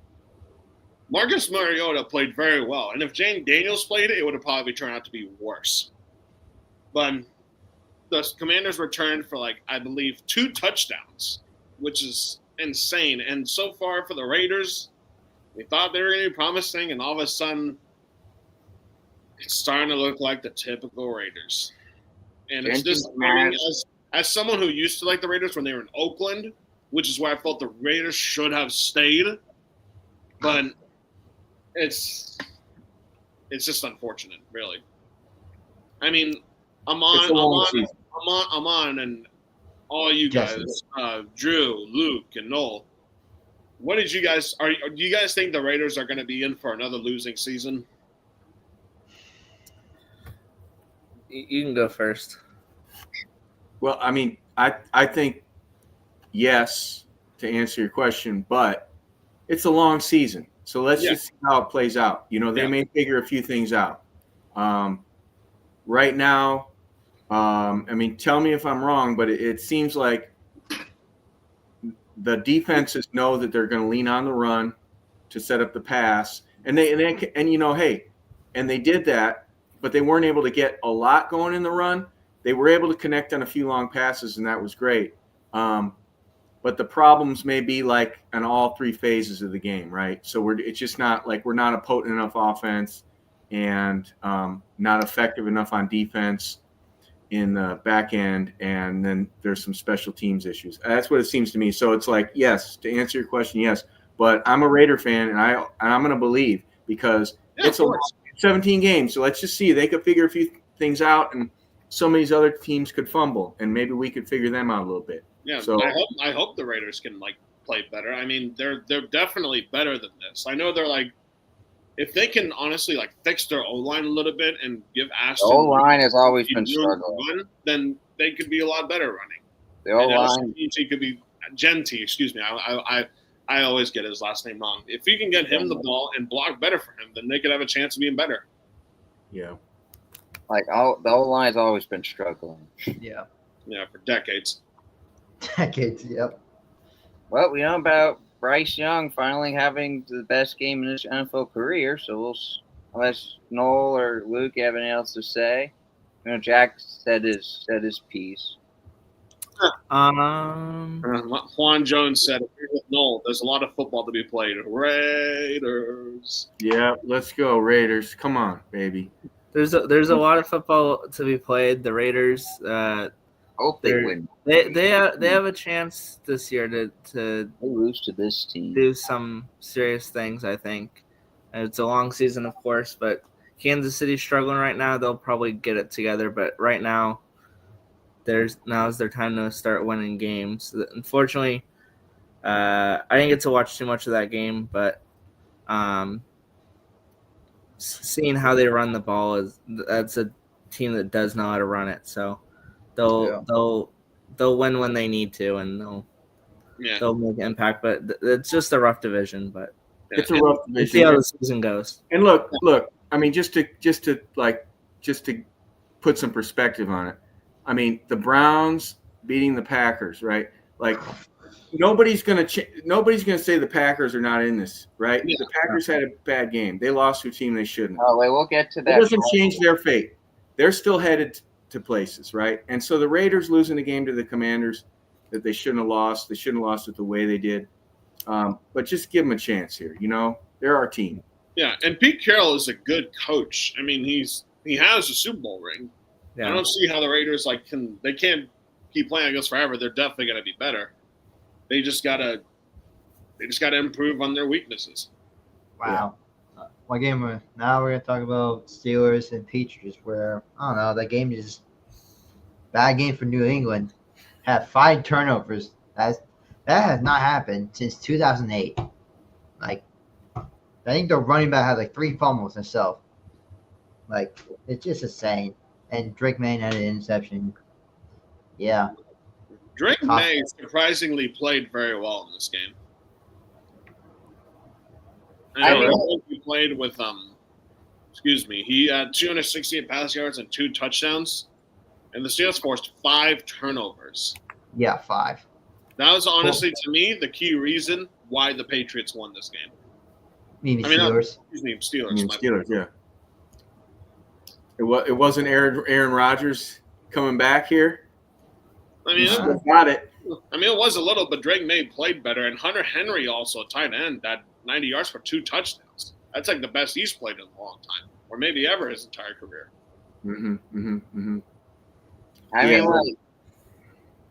Speaker 1: Marcus Mariota played very well. And if Jane Daniels played it would have probably turned out to be worse. But the Commanders returned for, like, I believe 2 touchdowns, which is insane. And so far for the Raiders, we thought they were going to be promising, and all of a sudden, it's starting to look like the typical Raiders. And it's disappointing. As someone who used to like the Raiders when they were in Oakland, which is where I felt the Raiders should have stayed, but it's just unfortunate, really. I mean, I'm on, and all you guys, Drew, Luke, and Noel. What did you guys? Do you guys think the Raiders are going to be in for another losing season?
Speaker 4: You can go first.
Speaker 5: Well, I mean, I think yes to answer your question, but it's a long season. So let's just see how it plays out. You know, they may figure a few things out. Right now, I mean, tell me if I'm wrong, but it seems like the defenses know that they're going to lean on the run to set up the pass, and they did that, but they weren't able to get a lot going in the run. They were able to connect on a few long passes, and that was great. But the problems may be like in all 3 phases of the game, right? So it's just not like we're not a potent enough offense and not effective enough on defense in the back end, and then there's some special teams issues. That's what it seems to me. So it's like, yes, to answer your question, yes. But I'm a Raider fan, and I'm going to believe because it's a 17 games. So let's just see. They could figure a few things out, and some of these other teams could fumble, and maybe we could figure them out a little bit.
Speaker 1: Yeah,
Speaker 5: so
Speaker 1: I hope the Raiders can play better. I mean, they're definitely better than this. I know they're like if they can honestly like fix their O line a little bit and give
Speaker 3: The
Speaker 1: Ashton
Speaker 3: O line has always been
Speaker 1: room to
Speaker 3: struggling.
Speaker 1: run, then they could be a lot better running.
Speaker 3: The O
Speaker 1: And also,
Speaker 3: line,
Speaker 1: he could be Genti. Excuse me, I always get his last name wrong. If you can get him the ball and block better for him, then they could have a chance of being better.
Speaker 5: Yeah.
Speaker 3: like the O line has always been struggling.
Speaker 2: Yeah.
Speaker 1: Yeah, for decades.
Speaker 2: Decades. Yep.
Speaker 3: Well, we know about Bryce Young finally having the best game in his NFL career, so unless Noel or Luke have anything else to say, Jack said his piece.
Speaker 1: Juan Jones said, "Agree with Noel. There's a lot of football to be played. Raiders."
Speaker 5: Yeah, let's go Raiders. Come on, baby.
Speaker 4: There's a lot of football to be played. The Raiders,
Speaker 3: Hope they win.
Speaker 4: They have a chance this year to
Speaker 3: They lose to this team.
Speaker 4: do some serious things. I think it's a long season, of course, but Kansas City's struggling right now. They'll probably get it together, but right now, now's their time to start winning games. Unfortunately, I didn't get to watch too much of that game, but seeing how they run the ball that's a team that does know how to run it. So they'll win when they need to, and they'll make an impact. But it's just a rough division. But
Speaker 5: it's a rough division.
Speaker 4: We'll see how the season goes.
Speaker 5: And look. I mean, just to put some perspective on it. I mean, the Browns beating the Packers, right? Like nobody's gonna say the Packers are not in this, right? Yeah. The Packers had a bad game. They lost to a team they shouldn't.
Speaker 3: Oh, wait, we'll get to that.
Speaker 5: It doesn't change their fate. They're still headed to places, right? And so the Raiders losing the game to the Commanders that they shouldn't have lost. They shouldn't have lost it the way they did. But just give them a chance here. They're our team.
Speaker 1: Yeah, and Pete Carroll is a good coach. I mean, he has a Super Bowl ring. Yeah. I don't see how the Raiders they can't keep playing like this forever. They're definitely going to be better. They just gotta improve on their weaknesses.
Speaker 2: Wow. One game. Now we're gonna talk about Steelers and Patriots. Where I don't know, that game is bad game for New England. Had 5 turnovers. That has not happened since 2008. Like, I think the running back had 3 fumbles himself. Like, it's just insane. And Drake May had an interception. Yeah.
Speaker 1: Drake May surprisingly played very well in this game. I think he played with he had 268 pass yards and 2 touchdowns, and the Steelers forced 5 turnovers.
Speaker 2: Yeah, 5.
Speaker 1: That was honestly, to me, the key reason why the Patriots won this game.
Speaker 2: Steelers.
Speaker 1: Steelers,
Speaker 5: yeah. It wasn't Aaron Rodgers coming back here. Got it.
Speaker 1: It was a little, but Drake May played better, and Hunter Henry also, a tight end, that 90 yards for 2 touchdowns. That's the best he's played in a long time, or maybe ever his entire career.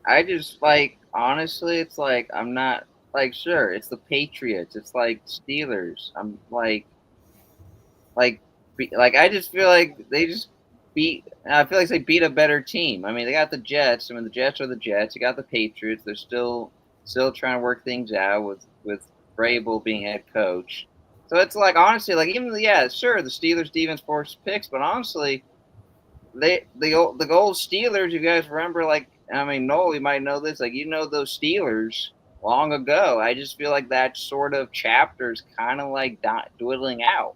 Speaker 3: I just honestly, it's I'm not sure it's the Patriots, it's Steelers. I'm I just feel like they just I feel like they beat a better team. I mean, they got the Jets. I mean, the Jets are the Jets. You got the Patriots. They're still trying to work things out with Vrabel being head coach. So it's honestly, sure, the Steelers defense forced picks, but honestly, the old Steelers, you guys remember, Noel, you might know this, those Steelers long ago. I just feel like that sort of chapter is kind of dwindling out.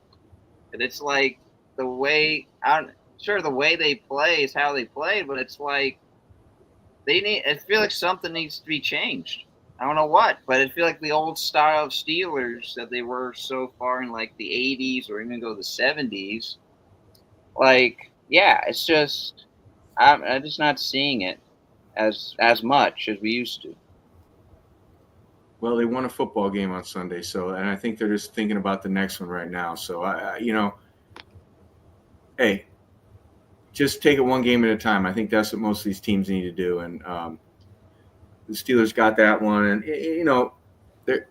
Speaker 3: And it's the way the way they play is how they play, but it's I feel like something needs to be changed. I don't know what, but I feel like the old style of Steelers that they were so far in the 80s or even go the 70s, it's just I'm just not seeing it as much as we used to.
Speaker 5: Well, they won a football game on Sunday, and I think they're just thinking about the next one right now. So hey, just take it one game at a time. I think that's what most of these teams need to do. And the Steelers got that one. And, the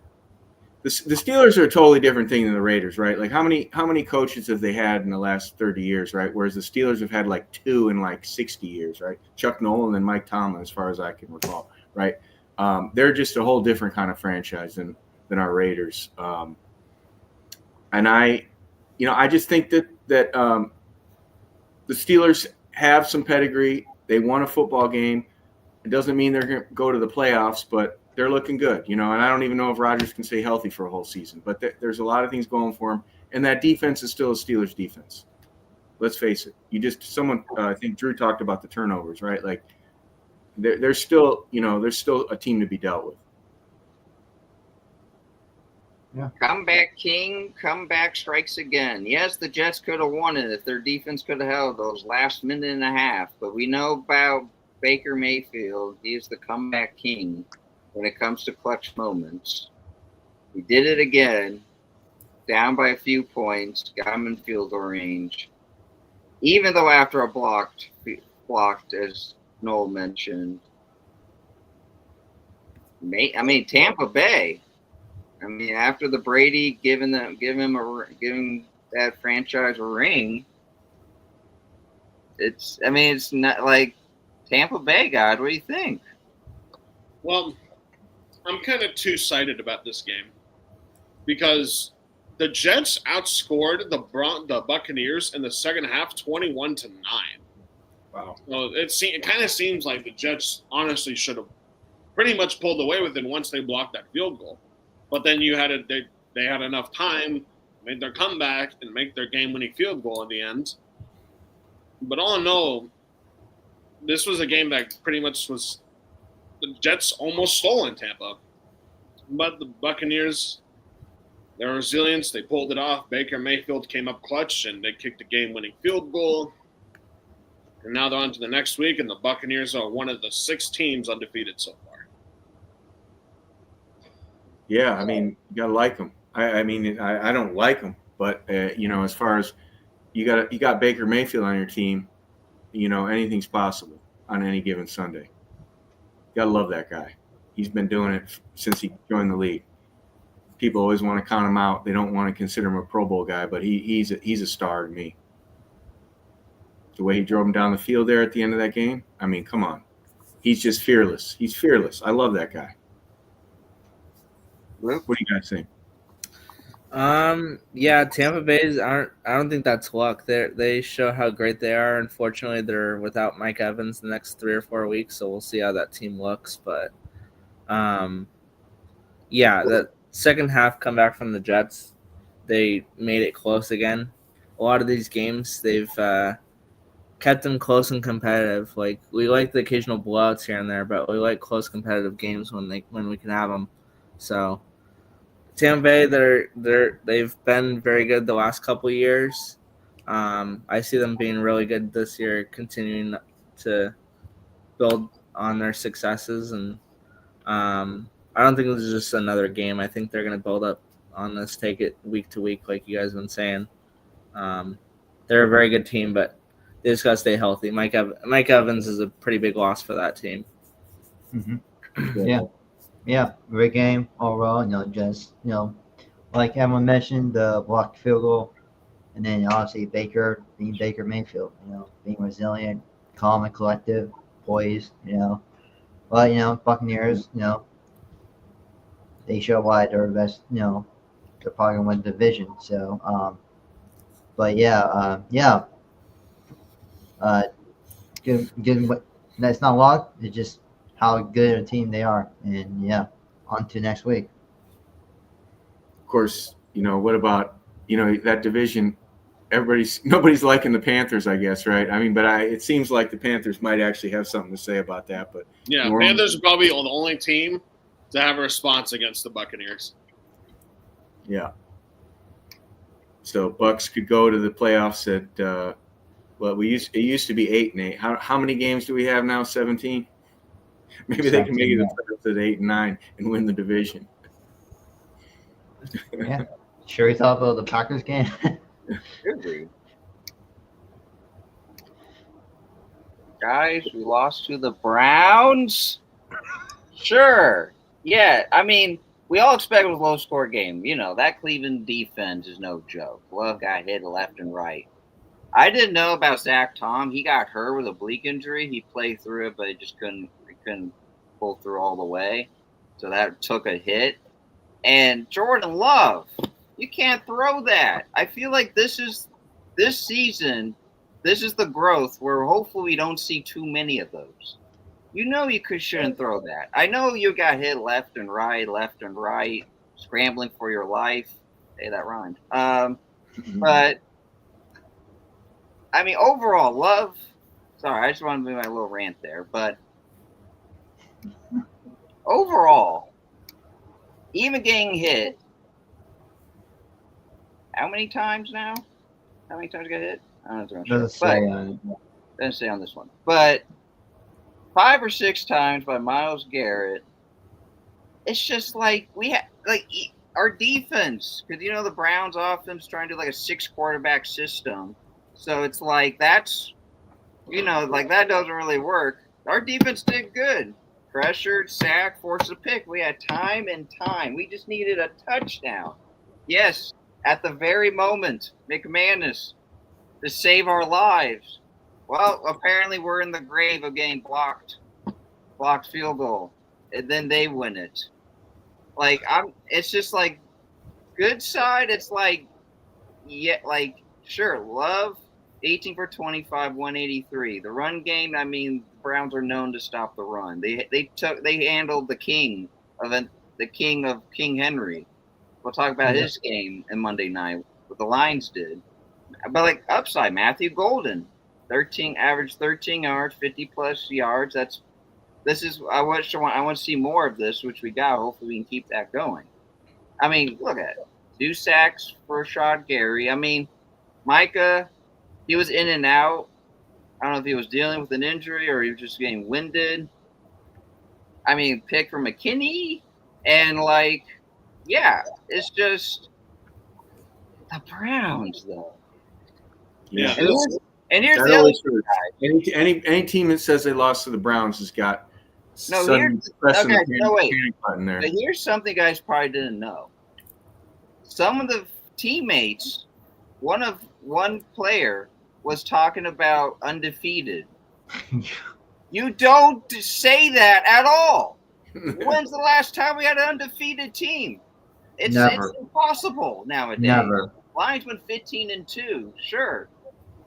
Speaker 5: Steelers are a totally different thing than the Raiders, right? How many coaches have they had in the last 30 years, right? Whereas the Steelers have had 2 in 60 years, right? Chuck Nolan and Mike Tomlin, as far as I can recall, right? They're just a whole different kind of franchise than our Raiders. And I just think that the Steelers have some pedigree. They won a football game. It doesn't mean they're going to go to the playoffs, but they're looking good, and I don't even know if Rodgers can stay healthy for a whole season, but there's a lot of things going for him, and that defense is still a Steelers defense. Let's face it. I think Drew talked about the turnovers, right? Like there's still a team to be dealt with.
Speaker 2: Yeah.
Speaker 3: Comeback king, comeback strikes again. Yes, the Jets could have won it if their defense could have held those last minute and a half, but we know about Baker Mayfield. He is the comeback king when it comes to clutch moments. He did it again, down by a few points, got him in field goal range. Even though after a blocked, as Noel mentioned. Tampa Bay. After the Brady giving that franchise a ring, it's not like Tampa Bay, God. What do you think?
Speaker 1: Well, I'm kind of two-sided about this game because the Jets outscored the Buccaneers in the second half 21-9.
Speaker 5: Wow.
Speaker 1: So it kind of seems like the Jets honestly should have pretty much pulled away with it once they blocked that field goal. But then they had enough time, made their comeback, and make their game-winning field goal in the end. But all in all, this was a game that pretty much was the Jets almost stole in Tampa. But the Buccaneers, their resilience, they pulled it off. Baker Mayfield came up clutch, and they kicked a game-winning field goal. And now they're on to the next week, and the Buccaneers are one of the 6 teams undefeated so far.
Speaker 5: Yeah, you gotta like them. I don't like them, but as far as you got Baker Mayfield on your team, anything's possible on any given Sunday. You gotta love that guy. He's been doing it since he joined the league. People always want to count him out. They don't want to consider him a Pro Bowl guy, but he's a star to me. The way he drove him down the field there at the end of that game, come on. He's just fearless. He's fearless. I love that guy. What do you guys think?
Speaker 4: Yeah, Tampa Bay's I don't think that's luck. They show how great they are. Unfortunately, they're without Mike Evans the next 3 or 4 weeks, so we'll see how that team looks. But yeah, the second half comeback from the Jets, they made it close again. A lot of these games, they've kept them close and competitive. Like, we like the occasional blowouts here and there, but we like close competitive games when we can have them. So Tampa Bay, they've been very good the last couple of years. I see them being really good this year, continuing to build on their successes. And I don't think this is just another game. I think they're going to build up on this, take it week to week, like you guys have been saying. They're a very good team, but they just got to stay healthy. Mike Evans is a pretty big loss for that team.
Speaker 2: Mm-hmm. Yeah, great game overall. Just like everyone mentioned, the blocked field goal, and then obviously Baker being Baker Mayfield. Being resilient, calm and collective, poised. But Buccaneers. They show why they're the best. They're probably gonna win the division. So, but good. That's not luck. It's just how good a team they are. And on to next week.
Speaker 5: Of course, what about, that division? Nobody's liking the Panthers, I guess, right? But it seems like the Panthers might actually have something to say about that. But
Speaker 1: yeah, Panthers are probably the only team to have a response against the Buccaneers.
Speaker 5: Yeah. So Bucks could go to the playoffs at it used to be 8-8. How many games do we have now? 17. Maybe they can make it to 8-9 and win the division.
Speaker 2: Yeah. Sure, you thought about the Packers game.
Speaker 3: Guys, we lost to the Browns. Sure. Yeah, we all expect it was a low-score game. That Cleveland defense is no joke. Love got hit left and right. I didn't know about Zach Tom. He got hurt with a oblique injury. He played through it, but he just couldn't pull through all the way. So that took a hit. And Jordan Love, You can't throw that. I feel like this season, this is the growth where hopefully we don't see too many of those. You know shouldn't throw that. I know you got hit left and right, scrambling for your life. Hey, that rhymed. But I mean, overall, Love. Sorry, I just wanted to do my little rant there, but overall, even getting hit. How many times now? How many times got hit? I don't know.
Speaker 2: Doesn't say on it.
Speaker 3: Doesn't say on this one, but 5 or 6 times by Myles Garrett. It's just like our defense, because the Browns offense trying to do like a 6 quarterback system, so it's like that's that doesn't really work. Our defense did good. Pressured, sack, forced a pick. We had time and time. We just needed a touchdown. Yes, at the very moment, McManus to save our lives. Well, apparently we're in the grave of getting blocked field goal, and then they win it. It's just like good side. It's like, yeah, like sure, Love 18 for 25, 183. The run game. I mean, the Browns are known to stop the run. They handled the king of King Henry. We'll talk about his game in Monday night. What the Lions did, but upside, Matthew Golden, averaged 13 yards, 50 plus yards. I want to see more of this, which we got. Hopefully, we can keep that going. I mean, look at it. 2 sacks for Rashad Gary. I mean, Micah, he was in and out. I don't know if he was dealing with an injury or he was just getting winded. I mean, pick for McKinney, and it's just the Browns, though.
Speaker 5: Yeah.
Speaker 3: And here's the other
Speaker 5: guy. Any team that says they lost to the Browns has got
Speaker 3: wait.
Speaker 5: button there.
Speaker 3: But here's something guys probably didn't know. Some of the teammates, one player was talking about undefeated. You don't say that at all. When's the last time we had an undefeated team? It's impossible nowadays.
Speaker 2: Never.
Speaker 3: Lions went 15-2, sure.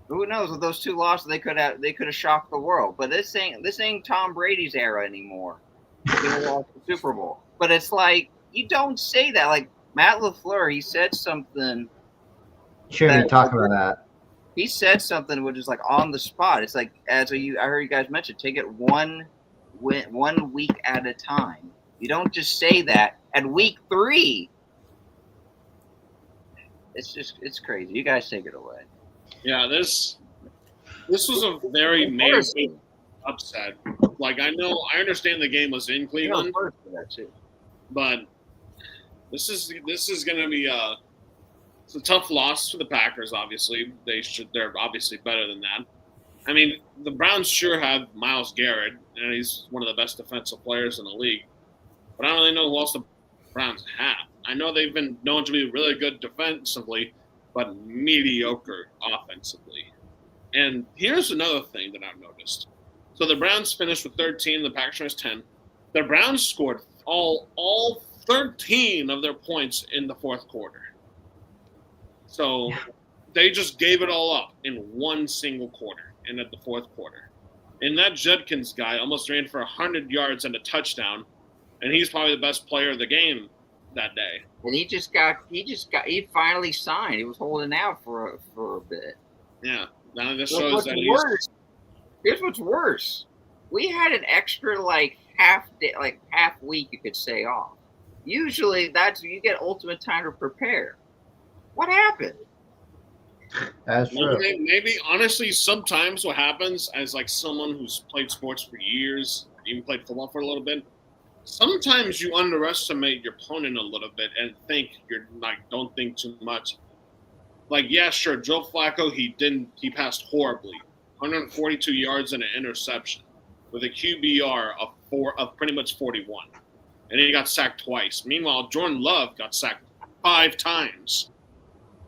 Speaker 3: Who knows? With those 2 losses, they could have shocked the world. But this ain't Tom Brady's era anymore. They lost the Super Bowl. But it's like you don't say that. Like Matt LaFleur, he said something.
Speaker 2: Shouldn't be talking about that.
Speaker 3: He said something which is like on the spot. It's like I heard you guys mention, take it 1 week at a time. You don't just say that at week 3. It's crazy. You guys take it away.
Speaker 1: Yeah, this was a very major upset. I understand the game was in Cleveland, but this is going to be it's a tough loss for the Packers. Obviously, they're obviously better than that. I mean, the Browns sure have Myles Garrett, and he's one of the best defensive players in the league. But I don't really know who else the Browns have. I know they've been known to be really good defensively, but mediocre offensively. And here's another thing that I've noticed. So the Browns finished with 13, the Packers finished 10. The Browns scored all 13 of their points in the fourth quarter. So they just gave it all up in one single quarter and at the fourth quarter. And that Judkins guy almost ran for 100 yards and a touchdown, and he's probably the best player of the game that day.
Speaker 3: And he finally signed. He was holding out for a bit.
Speaker 1: Yeah. Now this shows that
Speaker 3: here's what's worse. We had an extra half week, you could say, off. Usually you get ultimate time to prepare. What happened?
Speaker 2: That's true.
Speaker 1: Maybe honestly, sometimes what happens as someone who's played sports for years, even played football for a little bit, sometimes you underestimate your opponent a little bit and think don't think too much. Yeah, sure, Joe Flacco, he passed horribly. 142 yards and an interception with a QBR of pretty much 41. And he got sacked twice. Meanwhile, Jordan Love got sacked 5 times.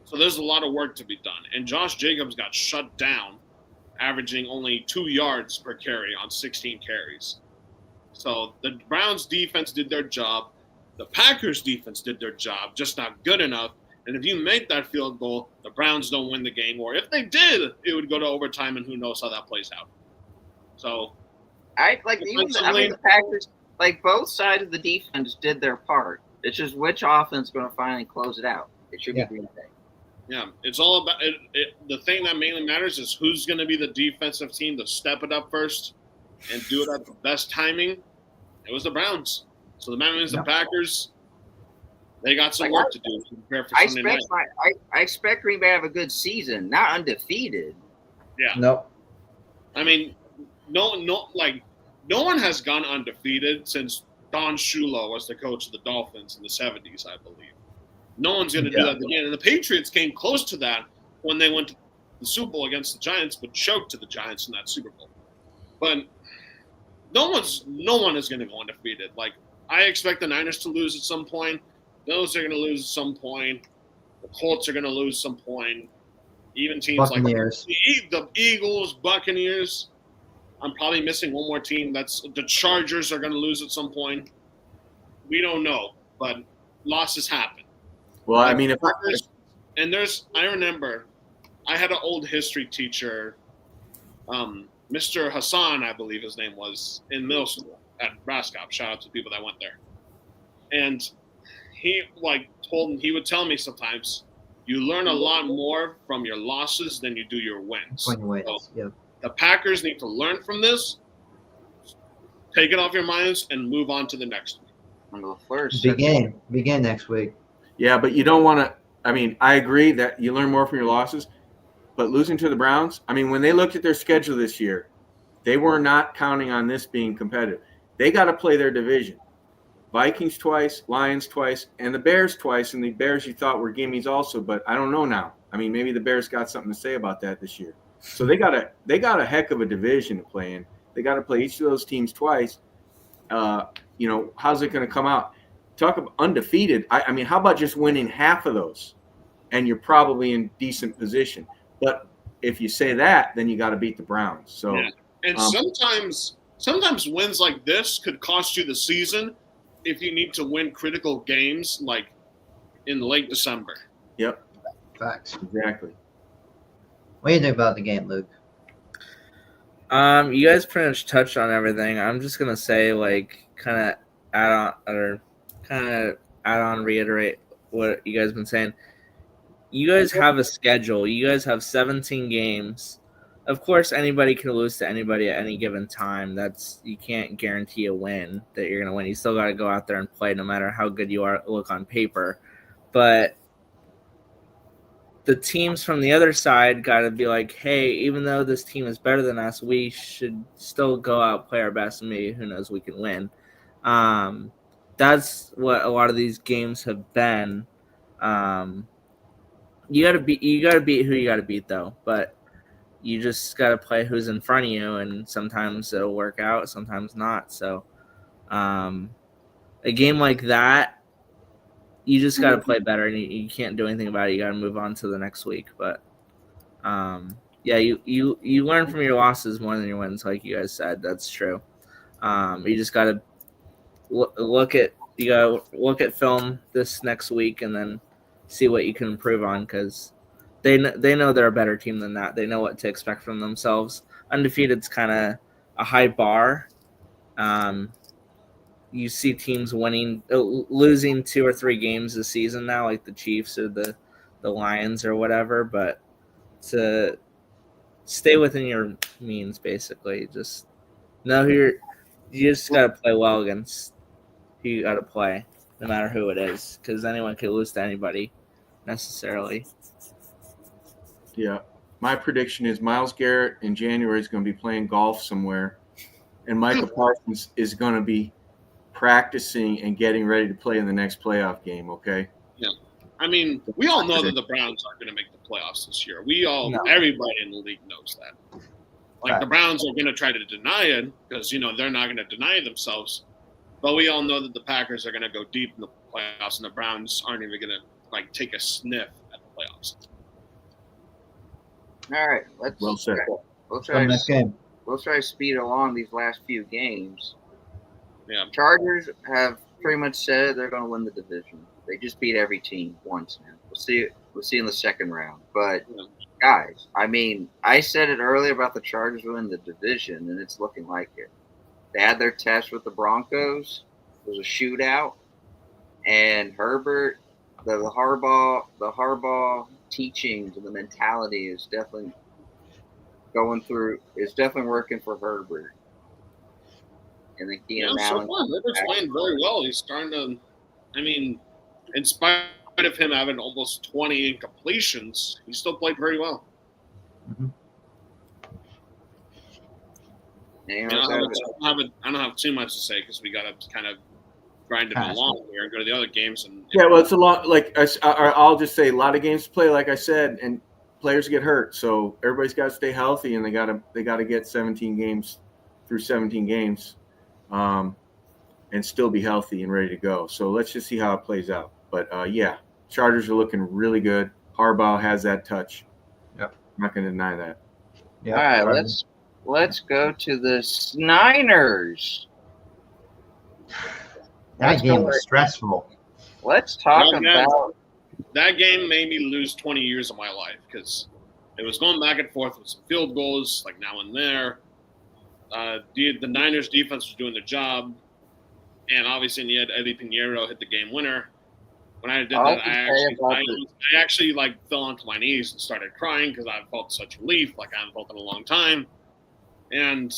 Speaker 1: So there's a lot of work to be done. And Josh Jacobs got shut down, averaging only 2 yards per carry on 16 carries. So the Browns defense did their job. The Packers defense did their job, just not good enough. And if you make that field goal, the Browns don't win the game. Or if they did, it would go to overtime, and who knows how that plays out. So,
Speaker 3: the Packers, like both sides of the defense did their part. It's just which offense is going to finally close it out. It should be Green Bay.
Speaker 1: Yeah, it's all about it. The thing that mainly matters is who's going to be the defensive team to step it up first and do it at the best timing. It was the Browns. So the the Packers, they got some work to do to prepare for Sunday night.
Speaker 3: I expect Green Bay to have a good season, not undefeated.
Speaker 1: Yeah.
Speaker 2: Nope.
Speaker 1: I mean, no one has gone undefeated since Don Shula was the coach of the Dolphins in the 70s, I believe. No one's going to do that again. And the Patriots came close to that when they went to the Super Bowl against the Giants, but choked to the Giants in that Super Bowl. But no one is going to go undefeated. Like, I expect the Niners to lose at some point. Those are going to lose at some point. The Colts are going to lose at some point. Even teams
Speaker 2: Buccaneers.
Speaker 1: Like the Eagles, Buccaneers. I'm probably missing one more team. That's the Chargers are going to lose at some point. We don't know, but losses happen.
Speaker 5: Well, I mean,
Speaker 1: I remember I had an old history teacher, Mr. Hassan, I believe his name was, in middle school at Brascop. Shout out to people that went there. And he would tell me sometimes, you learn a lot more from your losses than you do your wins. So the Packers need to learn from this, take it off your minds, and move on to the next one.
Speaker 2: Begin next week.
Speaker 5: Yeah, but you don't want to. I mean, I agree that you learn more from your losses, but losing to the Browns, I mean, when they looked at their schedule this year, they were not counting on this being competitive. They got to play their division. Vikings twice, Lions twice, and the Bears twice. And the Bears you thought were gimmies also, but I don't know now. I mean, maybe the Bears got something to say about that this year. So they got a heck of a division to play in. They got to play each of those teams twice. How's it going to come out? Talk about undefeated. I mean, how about just winning half of those, and you're probably in decent position. But if you say that, then you got to beat the Browns. So,
Speaker 1: and sometimes wins like this could cost you the season if you need to win critical games, like in late December.
Speaker 5: Yep.
Speaker 2: Facts.
Speaker 5: Exactly.
Speaker 2: What do you think about the game, Luke?
Speaker 4: You guys pretty much touched on everything. I'm just gonna say, kind of reiterate what you guys have been saying. You guys have a schedule. You guys have 17 games. Of course, anybody can lose to anybody at any given time. You can't guarantee a win that you're gonna win. You still got to go out there and play, no matter how good you look on paper. But the teams from the other side got to be like, hey, even though this team is better than us, we should still go out, play our best, and maybe who knows, we can win. That's what a lot of these games have been. You gotta beat who you gotta beat, though. But you just gotta play who's in front of you, and sometimes it'll work out, sometimes not. So, a game like that, you just got to play better, and you can't do anything about it. You got to move on to the next week. But, you learn from your losses more than your wins, like you guys said. That's true. You just got to look at film this next week and then see what you can improve on, because they know they're a better team than that. They know what to expect from themselves. Undefeated's kind of a high bar. You see teams losing 2 or 3 games this season now, like the Chiefs or the Lions or whatever. But to stay within your means, basically, just know you just got to play well against who you got to play, no matter who it is, because anyone could lose to anybody necessarily.
Speaker 5: Yeah. My prediction is Myles Garrett in January is going to be playing golf somewhere, and Micah Parsons is going to be practicing and getting ready to play in the next playoff game, okay?
Speaker 1: Yeah. I mean, we all know that the Browns aren't going to make the playoffs this year. Everybody in the league knows that. The Browns are going to try to deny it because, they're not going to deny themselves. But we all know that the Packers are going to go deep in the playoffs, and the Browns aren't even going to, take a sniff at the playoffs.
Speaker 3: All right.
Speaker 5: Well said.
Speaker 3: We'll try to speed along these last few games.
Speaker 1: Yeah.
Speaker 3: Chargers have pretty much said they're going to win the division. They just beat every team once now. We'll see. We'll see in the second round. But guys, I mean, I said it earlier about the Chargers winning the division, and it's looking like it. They had their test with the Broncos. It was a shootout, and Herbert, the Harbaugh teachings and the mentality is definitely is definitely working for Herbert. And then Keenan
Speaker 1: so
Speaker 3: Allen.
Speaker 1: far, Herbert's playing very well. He's starting to, I mean, in spite of him having almost 20 incompletions, he still played very well.
Speaker 2: Mm-hmm.
Speaker 1: I don't have too much to say because we got to kind of grind it along here and go to the other games. And
Speaker 5: well, it's a lot. Like I'll just say, a lot of games to play. Like I said, and players get hurt, so everybody's got to stay healthy, and they got to get 17 games through 17 games, and still be healthy and ready to go. So let's just see how it plays out. But yeah, Chargers are looking really good. Harbaugh has that touch.
Speaker 2: Yep,
Speaker 5: I'm not going to deny that.
Speaker 3: Yep. All right, let's go to the Niners.
Speaker 2: That game was stressful.
Speaker 3: Let's talk about
Speaker 1: that game. Made me lose 20 years of my life because it was going back and forth with some field goals, like now and there. The Niners defense was doing their job, and obviously in the end, Eddie Pinheiro hit the game winner. When I did that, I actually like fell onto my knees and started crying because I felt such relief, like I haven't felt in a long time, and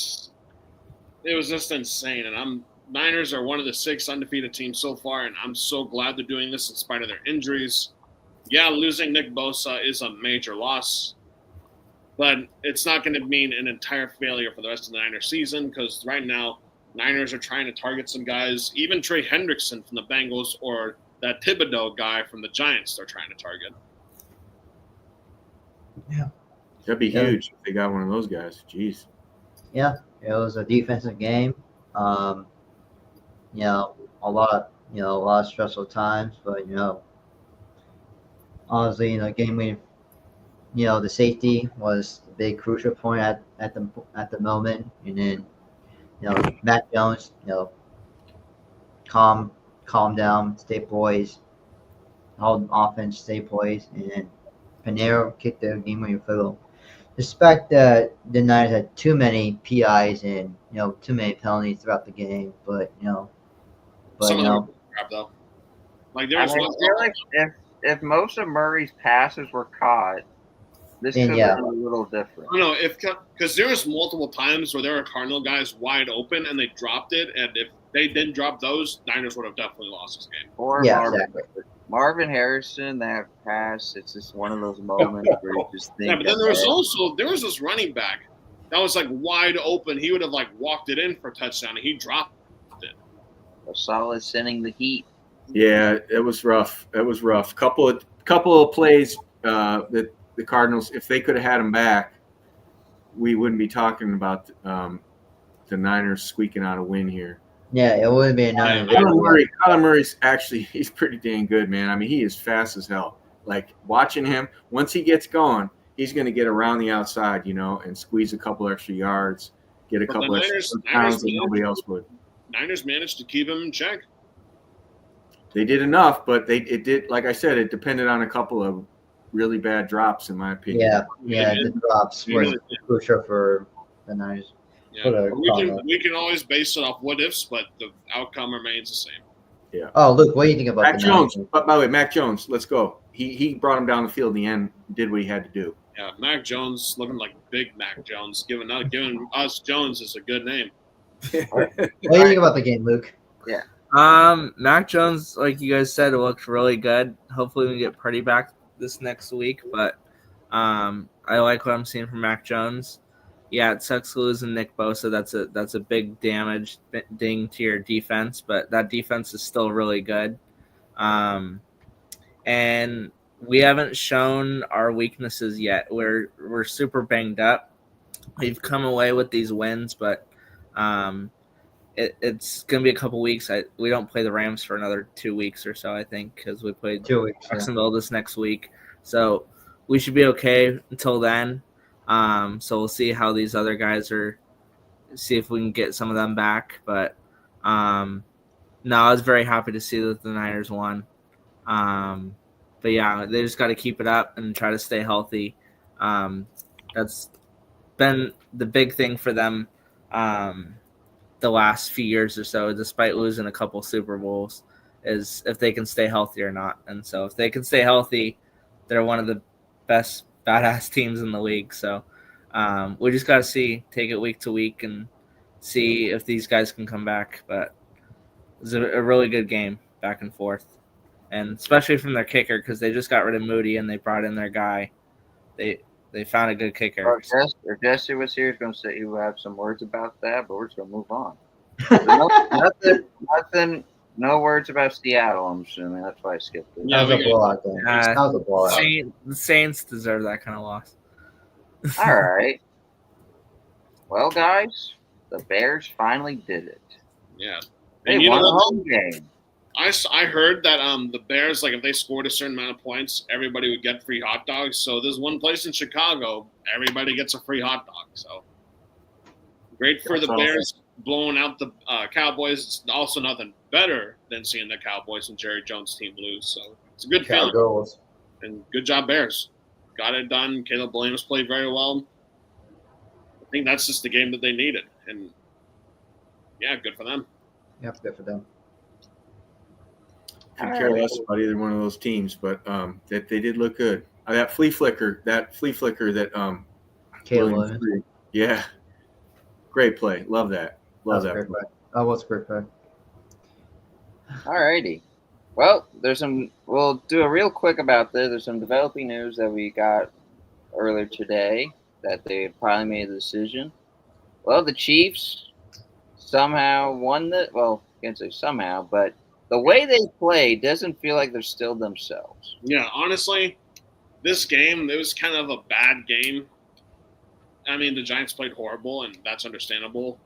Speaker 1: it was just insane. And Niners are one of the 6 undefeated teams so far, and I'm so glad they're doing this in spite of their injuries. Yeah, losing Nick Bosa is a major loss, but it's not going to mean an entire failure for the rest of the Niners season because right now, Niners are trying to target some guys, even Trey Hendrickson from the Bengals or that Thibodeau guy from the Giants they're trying to target.
Speaker 2: Yeah.
Speaker 5: That'd be huge if they got one of those guys. Jeez.
Speaker 2: Yeah, it was a defensive game. A lot of stressful times, but honestly, game winning, the safety was the big crucial point at the moment, and then Matt Jones, calm down, stay poised, hold offense, stay poised, and then Pinheiro kicked the game winning field goal. Despite that the Niners had too many PIs and too many penalties throughout the game, but
Speaker 1: some of them crap though. Like there was
Speaker 3: I feel like if most of Murray's passes were caught, this could have been a little different.
Speaker 1: I don't know because there was multiple times where there were Cardinal guys wide open and they dropped it, and if they didn't drop those, Niners would have definitely lost this game.
Speaker 3: Or Marvin Harrison, that pass, it's just one of those moments where you just think.
Speaker 1: Yeah, but then there was this running back that was like wide open. He would have like walked it in for a touchdown, and he dropped it.
Speaker 3: A solid sending the heat.
Speaker 5: Yeah, it was rough. It was rough. Couple of plays that the Cardinals, if they could have had him back, we wouldn't be talking about the Niners squeaking out a win here.
Speaker 2: Yeah, it would be a Niners.
Speaker 5: Kyler Murray's he's pretty dang good, man. I mean, he is fast as hell. Like watching him, once he gets going, he's going to get around the outside, and squeeze a couple extra yards, get a couple extra pounds that nobody else would.
Speaker 1: Niners managed to keep him in check.
Speaker 5: They did enough, but it did. Like I said, it depended on a couple of really bad drops, in my opinion.
Speaker 2: Yeah, the drops were crucial for the Niners.
Speaker 1: Yeah. We can always base it off what ifs, but the outcome remains the same.
Speaker 5: Yeah.
Speaker 2: Oh, Luke, what do you think about
Speaker 5: Mac Jones? By the way, Mac Jones, let's go. He brought him down the field in the end, did what he had to do.
Speaker 1: Yeah, Mac Jones looking like Big Mac Jones, giving us Jones is a good name.
Speaker 2: What do you think about the game, Luke?
Speaker 3: Yeah.
Speaker 4: Mac Jones, like you guys said, it looked really good. Hopefully we get Purdy back this next week, but I like what I'm seeing from Mac Jones. Yeah, it sucks losing Nick Bosa. That's a big damage ding to your defense, but that defense is still really good. And we haven't shown our weaknesses yet. We're super banged up. We've come away with these wins, but it's going to be a couple weeks. We don't play the Rams for another 2 weeks or so, I think, because we played
Speaker 2: 2 weeks,
Speaker 4: Jacksonville this next week. So we should be okay until then. So we'll see how these other guys see if we can get some of them back. But no, I was very happy to see that the Niners won. But yeah, they just got to keep it up and try to stay healthy. That's been the big thing for them the last few years or so, despite losing a couple Super Bowls, is if they can stay healthy or not. And so if they can stay healthy, they're one of the best badass teams in the league. So we just got to take it week to week and see if these guys can come back. But it was a really good game back and forth. And especially from their kicker, because they just got rid of Moody and they brought in their guy. They found a good kicker.
Speaker 3: If Jesse was here, he's going to say he would have some words about that, but we're just going to move on. Nothing. No words about Seattle, I'm assuming. That's why I skipped it.
Speaker 2: That was a blowout game. That was a blowout.
Speaker 4: The Saints deserve that kind of loss.
Speaker 3: All right. Well, guys, the Bears finally did it.
Speaker 1: Yeah.
Speaker 3: They
Speaker 1: And
Speaker 3: won the home game.
Speaker 1: I heard that the Bears, like if they scored a certain amount of points, everybody would get free hot dogs. So there's one place in Chicago, everybody gets a free hot dog. So great for the Bears blowing out the Cowboys. It's also nothing better than seeing the Cowboys and Jerry Jones' team lose. So it's a good feeling.
Speaker 2: Goals.
Speaker 1: And good job, Bears. Got it done. Caleb Williams played very well. I think that's just the game that they needed. And yeah, good for them.
Speaker 2: Yep, good for them.
Speaker 5: I care less about either one of those teams, but that they did look good. That flea flicker that
Speaker 2: Caleb Williams.
Speaker 5: Yeah. Great play. Love that. Love that.
Speaker 2: That was a great play.
Speaker 3: All righty. Well, we'll do a real quick about this. There's some developing news that we got earlier today that they probably made a decision. Well, the Chiefs somehow won I can't say somehow, but the way they play doesn't feel like they're still themselves.
Speaker 1: Yeah, honestly, this game, it was kind of a bad game. I mean, the Giants played horrible, and that's understandable.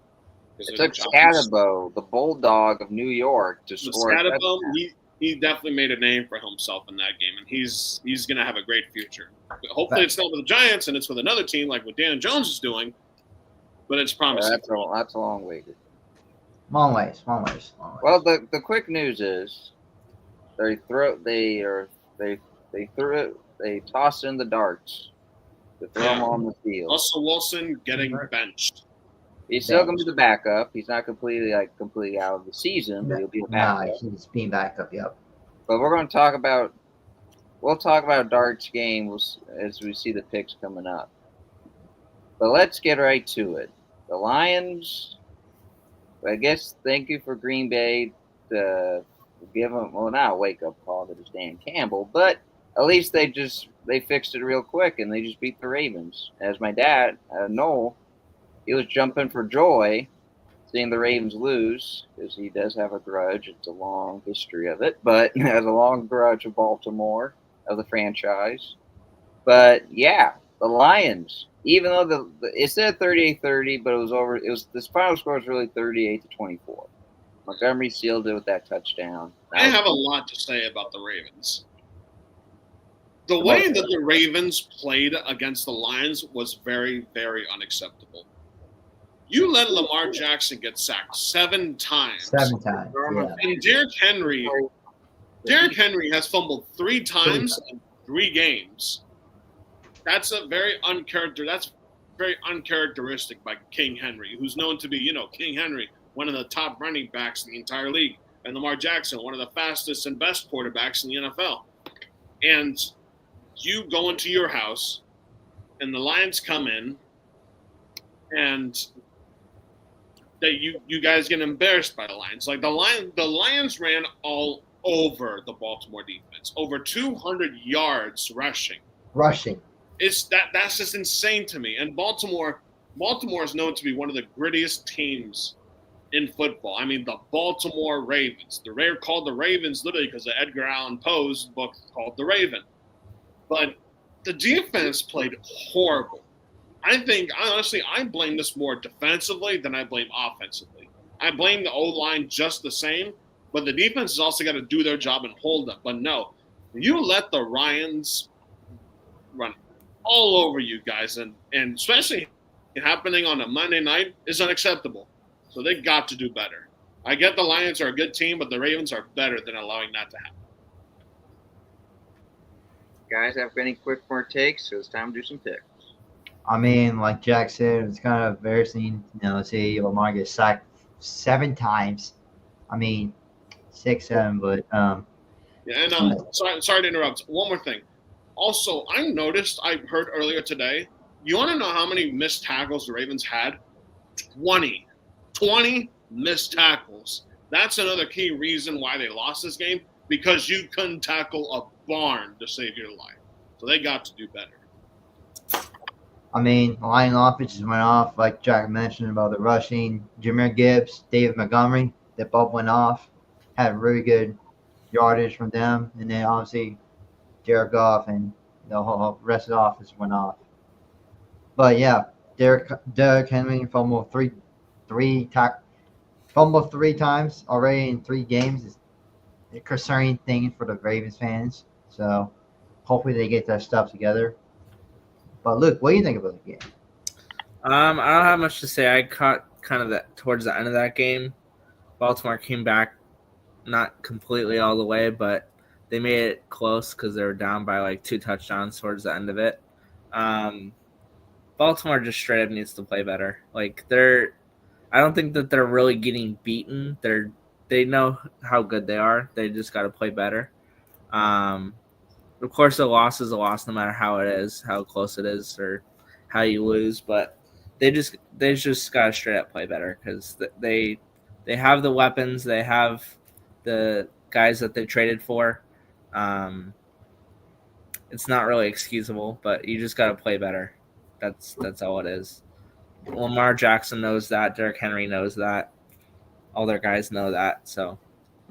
Speaker 3: It took Scatterbo, the bulldog of New York, to score.
Speaker 1: Scatterbo, he definitely made a name for himself in that game, and he's going to have a great future. But hopefully it's not with the Giants, and it's with another team like what Dan Jones is doing, but it's promising.
Speaker 3: Yeah, that's a long way.
Speaker 2: Long ways.
Speaker 3: Well, the quick news is they toss in the darts to throw them on the field.
Speaker 1: Russell Wilson getting benched.
Speaker 3: He's still going to be the backup. He's not completely out of the season, but he'll be a backup.
Speaker 2: Nah, he's being backup. Yep.
Speaker 3: But we'll talk about darts game as we see the picks coming up. But let's get right to it. The Lions. I guess thank you for Green Bay to give them, not a wake-up call to Dan Campbell, but at least they fixed it real quick and they just beat the Ravens. As my dad, Noel, he was jumping for joy seeing the Ravens lose because he does have a grudge. It's a long history of it, but he has a long grudge of Baltimore, of the franchise. But yeah, the Lions. Even though it said 38-30, but the final score was really 38-24. Montgomery sealed it with that touchdown.
Speaker 1: I have a lot to say about the Ravens. The way that the Ravens played against the Lions was very, very unacceptable. You let Lamar Jackson get sacked 7 times.
Speaker 2: 7 times. Yeah.
Speaker 1: And Derrick Henry has fumbled 3 times in 3 games. That's very uncharacteristic by King Henry, who's known to be, King Henry, one of the top running backs in the entire league, and Lamar Jackson, one of the fastest and best quarterbacks in the NFL. And you go into your house, and the Lions come in, and you guys get embarrassed by the Lions. Like the Lions ran all over the Baltimore defense, over 200 yards rushing. That's just insane to me. And Baltimore is known to be one of the grittiest teams in football. I mean, the Baltimore Ravens. They're called the Ravens literally because of Edgar Allan Poe's book called The Raven. But the defense played horrible. I blame this more defensively than I blame offensively. I blame the O-line just the same, but the defense has also got to do their job and hold them. But no, you let the Ryans run all over you guys, and especially happening on a Monday night is unacceptable. So they got to do better. I get the Lions are a good team, but the Ravens are better than allowing that to happen.
Speaker 3: Guys, have any quick more takes? So it's time to do some picks.
Speaker 2: I mean, like Jack said, it's kind of embarrassing, see Lamar get sacked 7 times. I mean, 6, 7, but
Speaker 1: Yeah, and sorry to interrupt. One more thing. Also, I noticed, I heard earlier today, you want to know how many missed tackles the Ravens had? 20. 20 missed tackles. That's another key reason why they lost this game, because you couldn't tackle a barn to save your life. So they got to do better.
Speaker 2: I mean, line offenses went off, like Jack mentioned about the rushing. Jameer Gibbs, David Montgomery, they both went off. Had really good yardage from them. And then obviously Jared Goff and the whole rest of the offense went off. But yeah, Derrick Henry fumbled fumbled 3 times already in 3 games. It's a concerning thing for the Ravens fans. So hopefully they get their stuff together. But Luke, what do you think about the game?
Speaker 4: I don't have much to say. I caught kind of that towards the end of that game. Baltimore came back, not completely all the way, but they made it close because they were down by like 2 touchdowns towards the end of it. Baltimore just straight up needs to play better. Like I don't think that they're really getting beaten. They know how good they are. They just got to play better. Of course, a loss is a loss, no matter how it is, how close it is, or how you lose. But they just got to straight up play better because they have the weapons, they have the guys that they traded for. It's not really excusable, but you just got to play better. That's all it is. Lamar Jackson knows that. Derrick Henry knows that. All their guys know that. So,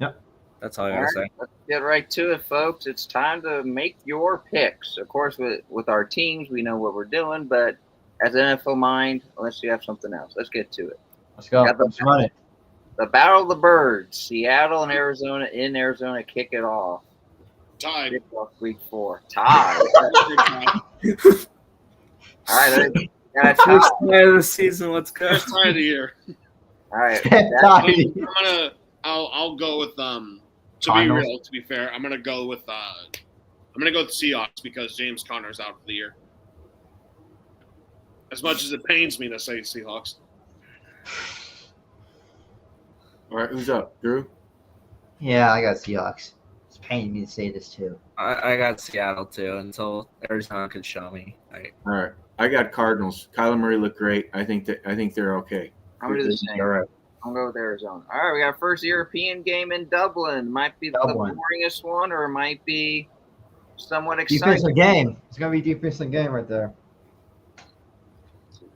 Speaker 2: yep,
Speaker 4: that's all I gotta say.
Speaker 3: Let's get right to it, folks. It's time to make your picks. Of course, with our teams, we know what we're doing, but as an NFL mind, unless you have something else, let's get to it.
Speaker 2: Let's go. Let's run it.
Speaker 3: The Battle of the Birds, Seattle and Arizona kick it off.
Speaker 1: Tied.
Speaker 3: Kick off week 4. Tied. All right,
Speaker 4: first night of the season. Let's go.
Speaker 1: First time of the year.
Speaker 3: All right.
Speaker 1: I'll go with to
Speaker 2: Cardinals.
Speaker 1: be real, to be fair, I'm gonna go with the Seahawks because James Conner's out for the year. As much as it pains me to say Seahawks.
Speaker 5: All right, who's up? Drew?
Speaker 2: Yeah, I got Seahawks. It's paining me to say this too.
Speaker 4: I got Seattle too until Arizona could show me.
Speaker 5: All right, I got Cardinals. Kyler Murray looked great. I think they're okay.
Speaker 3: I'm gonna do the same.
Speaker 5: All right.
Speaker 3: I'll go with Arizona. All right, we got our first European game in Dublin. Might be the boringest one, or it might be somewhat exciting.
Speaker 2: Defensive game. It's gonna be defensive game right there.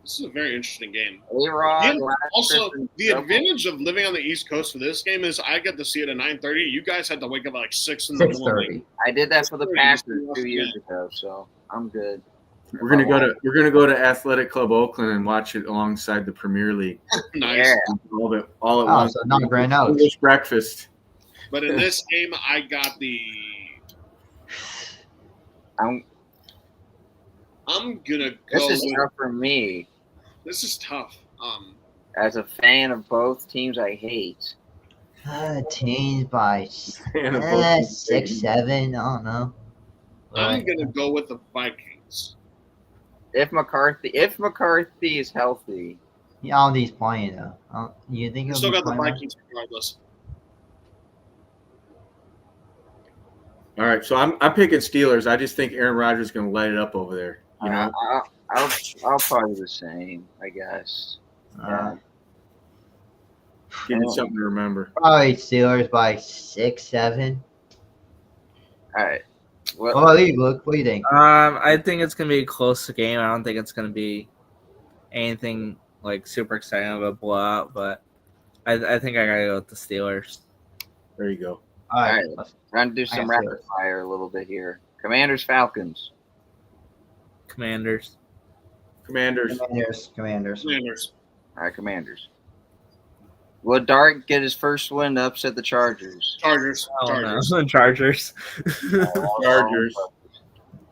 Speaker 1: This is a very interesting game.
Speaker 3: A-Rod,
Speaker 1: Also, the advantage of living on the East Coast for this game is I get to see it at 9:30. You guys had to wake up at like 6 in the morning.
Speaker 3: I did that for the Packers 2 years ago, so I'm good.
Speaker 5: We're gonna go to Athletic Club Oakland and watch it alongside the Premier League.
Speaker 1: Nice.
Speaker 3: Yeah.
Speaker 5: All at once.
Speaker 2: So not Grand Oaks.
Speaker 5: English breakfast.
Speaker 1: But in this game, I got the.
Speaker 3: I'm
Speaker 1: gonna go.
Speaker 3: This is tough for me.
Speaker 1: This is tough.
Speaker 3: As a fan of both teams, I hate.
Speaker 2: Teams by 6, 7. I don't know.
Speaker 1: I'm gonna go with the Vikings.
Speaker 3: If McCarthy is healthy.
Speaker 2: Yeah, all these playing though. You think
Speaker 1: I still got the Vikings regardless.
Speaker 5: All right, so I'm picking Steelers. I just think Aaron Rodgers is going to light it up over there. You know,
Speaker 3: I'll probably the same, I guess.
Speaker 5: Give me something to remember.
Speaker 2: Probably Steelers by 6, 7.
Speaker 3: All right.
Speaker 2: What about you, Luke? What do you think?
Speaker 4: I think it's gonna be a close game. I don't think it's gonna be anything like super exciting of a blowout, but I think I gotta go with the Steelers.
Speaker 5: There you go.
Speaker 3: All right. We're gonna do some rapid fire a little bit here. Commanders, Falcons.
Speaker 4: Commanders.
Speaker 3: All right, Commanders. Will Dart get his first win to upset the Chargers?
Speaker 1: Chargers.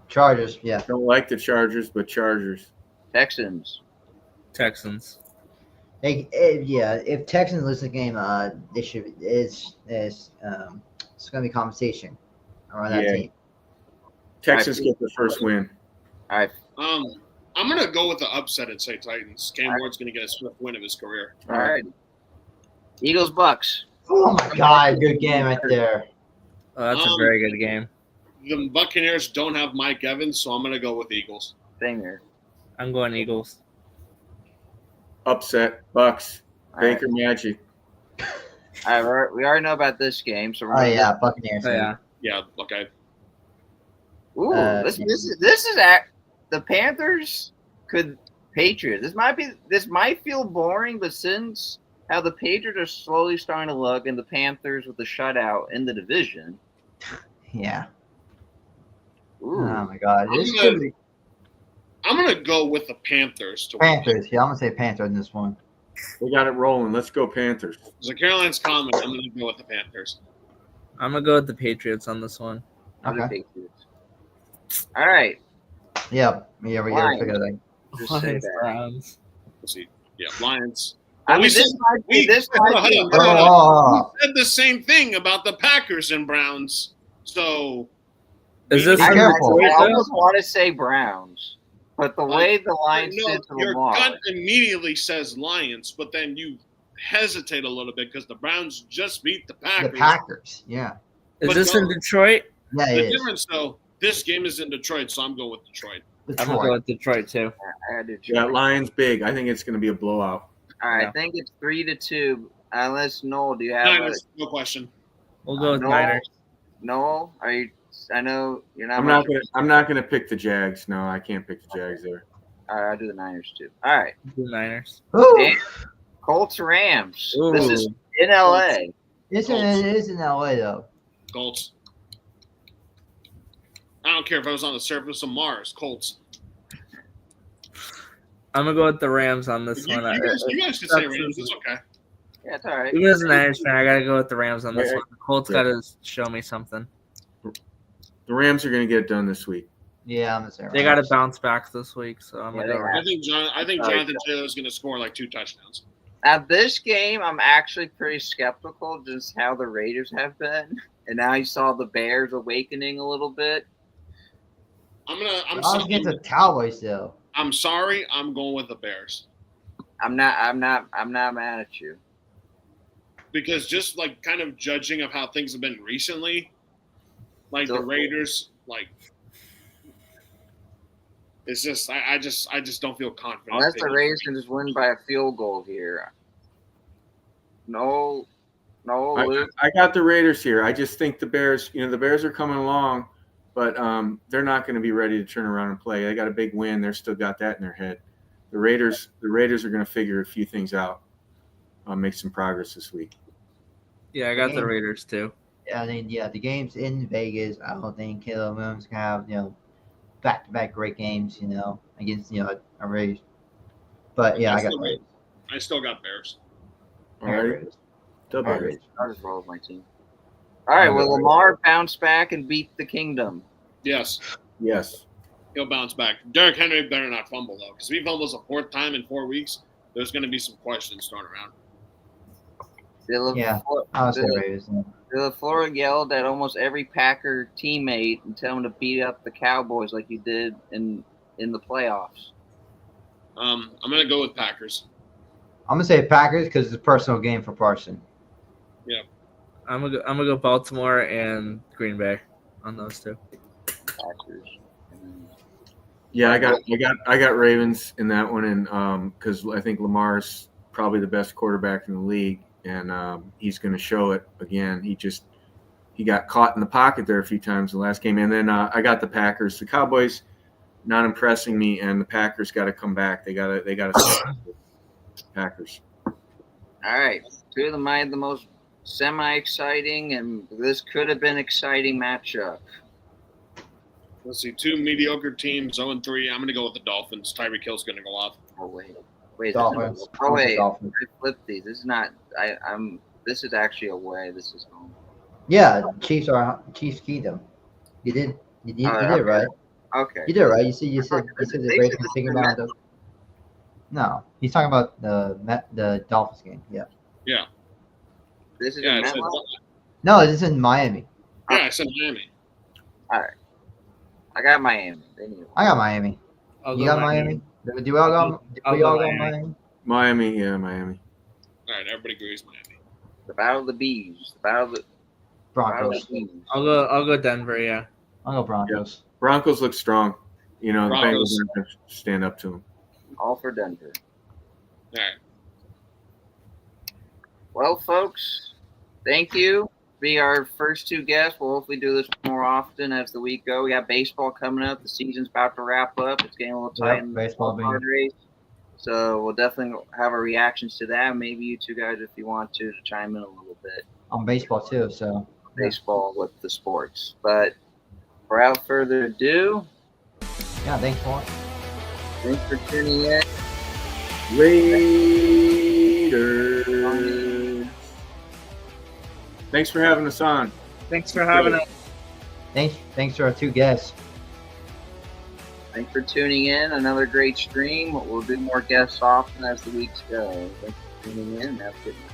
Speaker 2: Chargers, yeah.
Speaker 5: Don't like the Chargers, but Chargers.
Speaker 3: Texans.
Speaker 2: If Texans lose the game, they should. It's gonna be conversation around that team.
Speaker 5: Texans get the first win.
Speaker 3: All right.
Speaker 1: I'm gonna go with the upset and say Titans. Cam Ward's gonna get a swift win of his career.
Speaker 3: All right. Eagles Bucks.
Speaker 2: Oh my God, good game right there.
Speaker 4: Oh, that's a very good game.
Speaker 1: The Buccaneers don't have Mike Evans, so I'm gonna go with Eagles.
Speaker 3: Same here.
Speaker 4: I'm going Eagles.
Speaker 5: Upset Bucks. Baker Magic.
Speaker 3: All right, we already know about this game, so we're
Speaker 2: Oh yeah, Buccaneers.
Speaker 4: Oh, yeah.
Speaker 1: Yeah, okay.
Speaker 3: Ooh, this is the Panthers could Patriots. This might feel boring, but since how the Patriots are slowly starting to look, and the Panthers with the shutout in the division.
Speaker 2: Yeah.
Speaker 3: Ooh.
Speaker 2: Oh my God.
Speaker 1: I'm gonna go with the Panthers to
Speaker 2: Panthers. Yeah, I'm gonna say Panthers in this one.
Speaker 5: We got it rolling. Let's go Panthers.
Speaker 1: As a Caroline's comment, I'm gonna go with the Panthers.
Speaker 4: I'm gonna go with the Patriots on this one.
Speaker 2: Okay.
Speaker 3: All right.
Speaker 2: Yeah, we gotta figure that out.
Speaker 3: Just say
Speaker 4: Lions,
Speaker 3: that.
Speaker 4: Browns.
Speaker 1: Let's see. Yeah, Lions.
Speaker 3: I mean,
Speaker 1: We
Speaker 3: this might be.
Speaker 1: hold on.
Speaker 2: Oh,
Speaker 1: We said the same thing about the Packers and Browns. So
Speaker 4: Is this
Speaker 2: Be
Speaker 3: I
Speaker 2: careful.
Speaker 3: almost want to say Browns, but the way the Lions did to
Speaker 1: your
Speaker 3: Lamar.
Speaker 1: gut immediately says Lions, but then you hesitate a little bit because the Browns just beat the Packers.
Speaker 2: the Packers. Yeah.
Speaker 4: Is
Speaker 1: But
Speaker 4: this
Speaker 1: no.
Speaker 4: in Detroit?
Speaker 2: Yeah,
Speaker 1: The
Speaker 2: it is.
Speaker 1: difference, though, this game is in Detroit, so I'm going with Detroit.
Speaker 4: I'm gonna go
Speaker 2: Detroit.
Speaker 4: with Detroit too.
Speaker 3: I do too.
Speaker 5: Yeah, Lions big. I think it's going to be a blowout.
Speaker 3: All right,
Speaker 4: Yeah.
Speaker 3: I think it's 3-2. Unless Noel, do you have
Speaker 1: Niners, no question.
Speaker 4: We'll go with
Speaker 3: Noel?
Speaker 4: Niners.
Speaker 3: Noel? Are you? I know you're not.
Speaker 5: I'm not gonna pick the Jags. No, I can't pick the Jags there.
Speaker 3: All right, I'll do the Niners too. All right,
Speaker 4: Do Niners.
Speaker 2: Ooh,
Speaker 3: Dan, Colts Rams.
Speaker 4: Ooh.
Speaker 3: This is in LA.
Speaker 2: it is in LA though.
Speaker 1: Colts. I don't care if I was on the surface of Mars. Colts.
Speaker 4: I'm gonna go with the Rams on this
Speaker 1: You
Speaker 4: one.
Speaker 1: guys can say Rams. It's okay.
Speaker 3: Yeah, it's all right.
Speaker 4: Even as a Niners fan, I gotta go with the Rams on this
Speaker 5: Yeah.
Speaker 4: one. The Colts gotta show me something.
Speaker 5: The Rams are going to get it done this week.
Speaker 2: Yeah, I'm gonna say
Speaker 4: They gotta bounce back this week, so I'm
Speaker 3: Yeah,
Speaker 4: gonna go.
Speaker 3: they
Speaker 4: Rams.
Speaker 1: I think Jonathan Taylor's going to score like 2 touchdowns.
Speaker 3: Now this game, I'm actually pretty skeptical just how the Raiders have been, and now you saw the Bears awakening a little bit.
Speaker 1: I'm
Speaker 2: I was against the Cowboys though.
Speaker 1: I'm sorry. I'm going with the Bears
Speaker 3: I'm not mad at you.
Speaker 1: because just like kind of judging of how things have been recently, like the Raiders, like it's just I just don't feel confident.
Speaker 3: Unless the Raiders can just win by a field goal here. No, Luke.
Speaker 5: I got the Raiders here. I just think the Bears. The Bears are coming along, but they're not going to be ready to turn around and play. They got a big win. They're still got that in their head. The Raiders are going to figure a few things out, make some progress this week.
Speaker 4: Yeah, I got the Raiders too.
Speaker 2: I mean, the game's in Vegas. I don't think Caleb Williams can have back-to-back great games. Against a Raiders. But yeah, I got Raiders.
Speaker 1: I still got Bears.
Speaker 5: All right,
Speaker 2: Raiders.
Speaker 5: Double
Speaker 2: All right,
Speaker 5: Raiders.
Speaker 3: I'll just roll with my team. All right, will Lamar bounce back and beat the Kingdom?
Speaker 1: Yes,
Speaker 5: Yes.
Speaker 1: he'll bounce back. Derrick Henry better not fumble though, because if he fumbles a 4th time in 4 weeks, there's going to be some questions thrown around.
Speaker 2: Yeah, I'll say Raiders.
Speaker 3: LaFleur yelled at almost every Packer teammate and tell him to beat up the Cowboys like you did in the playoffs.
Speaker 1: I'm going to go with Packers.
Speaker 2: I'm gonna say Packers because it's a personal game for Parson.
Speaker 4: I'm gonna go Baltimore and Green Bay on those two.
Speaker 3: Packers.
Speaker 5: Yeah, I got Ravens in that one, and because I think Lamar's probably the best quarterback in the league, and he's going to show it again. He got caught in the pocket there a few times in the last game, and then I got the Packers. The Cowboys not impressing me, and the Packers got to come back. They got to Packers.
Speaker 3: All right, two of them might have the most semi-exciting, and this could have been exciting matchup.
Speaker 1: Let's see, 2 mediocre teams, 0-3. I'm going to go with the Dolphins. Tyreek Hill's going to go off.
Speaker 3: Oh wait.
Speaker 2: Dolphins.
Speaker 3: Oh wait.
Speaker 2: Dolphins.
Speaker 3: I flipped these. This is not. This is actually away. This is home.
Speaker 2: Yeah, Chiefs keep them. You did right.
Speaker 3: Okay.
Speaker 2: You did right. You said the Raiders can figure out the. No, he's talking about the Dolphins game. Yeah.
Speaker 1: Yeah.
Speaker 3: This is
Speaker 1: Yeah,
Speaker 3: in
Speaker 1: I said,
Speaker 3: Menlo?
Speaker 2: No, this is in Miami.
Speaker 1: I said Miami.
Speaker 3: All right. I got Miami. They need
Speaker 2: I got Miami.
Speaker 4: I'll
Speaker 2: You
Speaker 4: go
Speaker 2: got Miami? Do we all go? Do
Speaker 4: I'll
Speaker 2: we
Speaker 4: go
Speaker 2: all go
Speaker 4: Miami.
Speaker 2: Miami?
Speaker 5: Miami, yeah, Miami.
Speaker 1: All right, everybody agrees Miami.
Speaker 3: the battle of the bees. The battle of the
Speaker 2: Broncos.
Speaker 3: bees.
Speaker 4: I'll go Denver. Yeah.
Speaker 2: I'll go Broncos.
Speaker 5: Broncos look strong. You know, the
Speaker 1: Broncos.
Speaker 5: Bengals are going to stand up to them.
Speaker 3: All for Denver.
Speaker 1: All right.
Speaker 3: Well, folks, thank you. Be our first two guests. We'll hopefully do this more often as the week goes. We got baseball coming up. The season's about to wrap up. It's getting a little tight
Speaker 2: Yep,
Speaker 3: in the
Speaker 2: baseball
Speaker 3: card race. So we'll definitely have our reactions to that. Maybe you two guys, if you want to chime in a little bit.
Speaker 2: On baseball too, so
Speaker 3: Baseball with the sports. But without further ado,
Speaker 2: yeah, thanks for watching.
Speaker 3: thanks for tuning in.
Speaker 5: Raiders. Thanks for having us on.
Speaker 4: Thanks for having us.
Speaker 2: Thanks to our two guests.
Speaker 3: Thanks for tuning in. Another great stream. We'll do more guests often as the weeks go. Thanks for tuning in. Have a good night.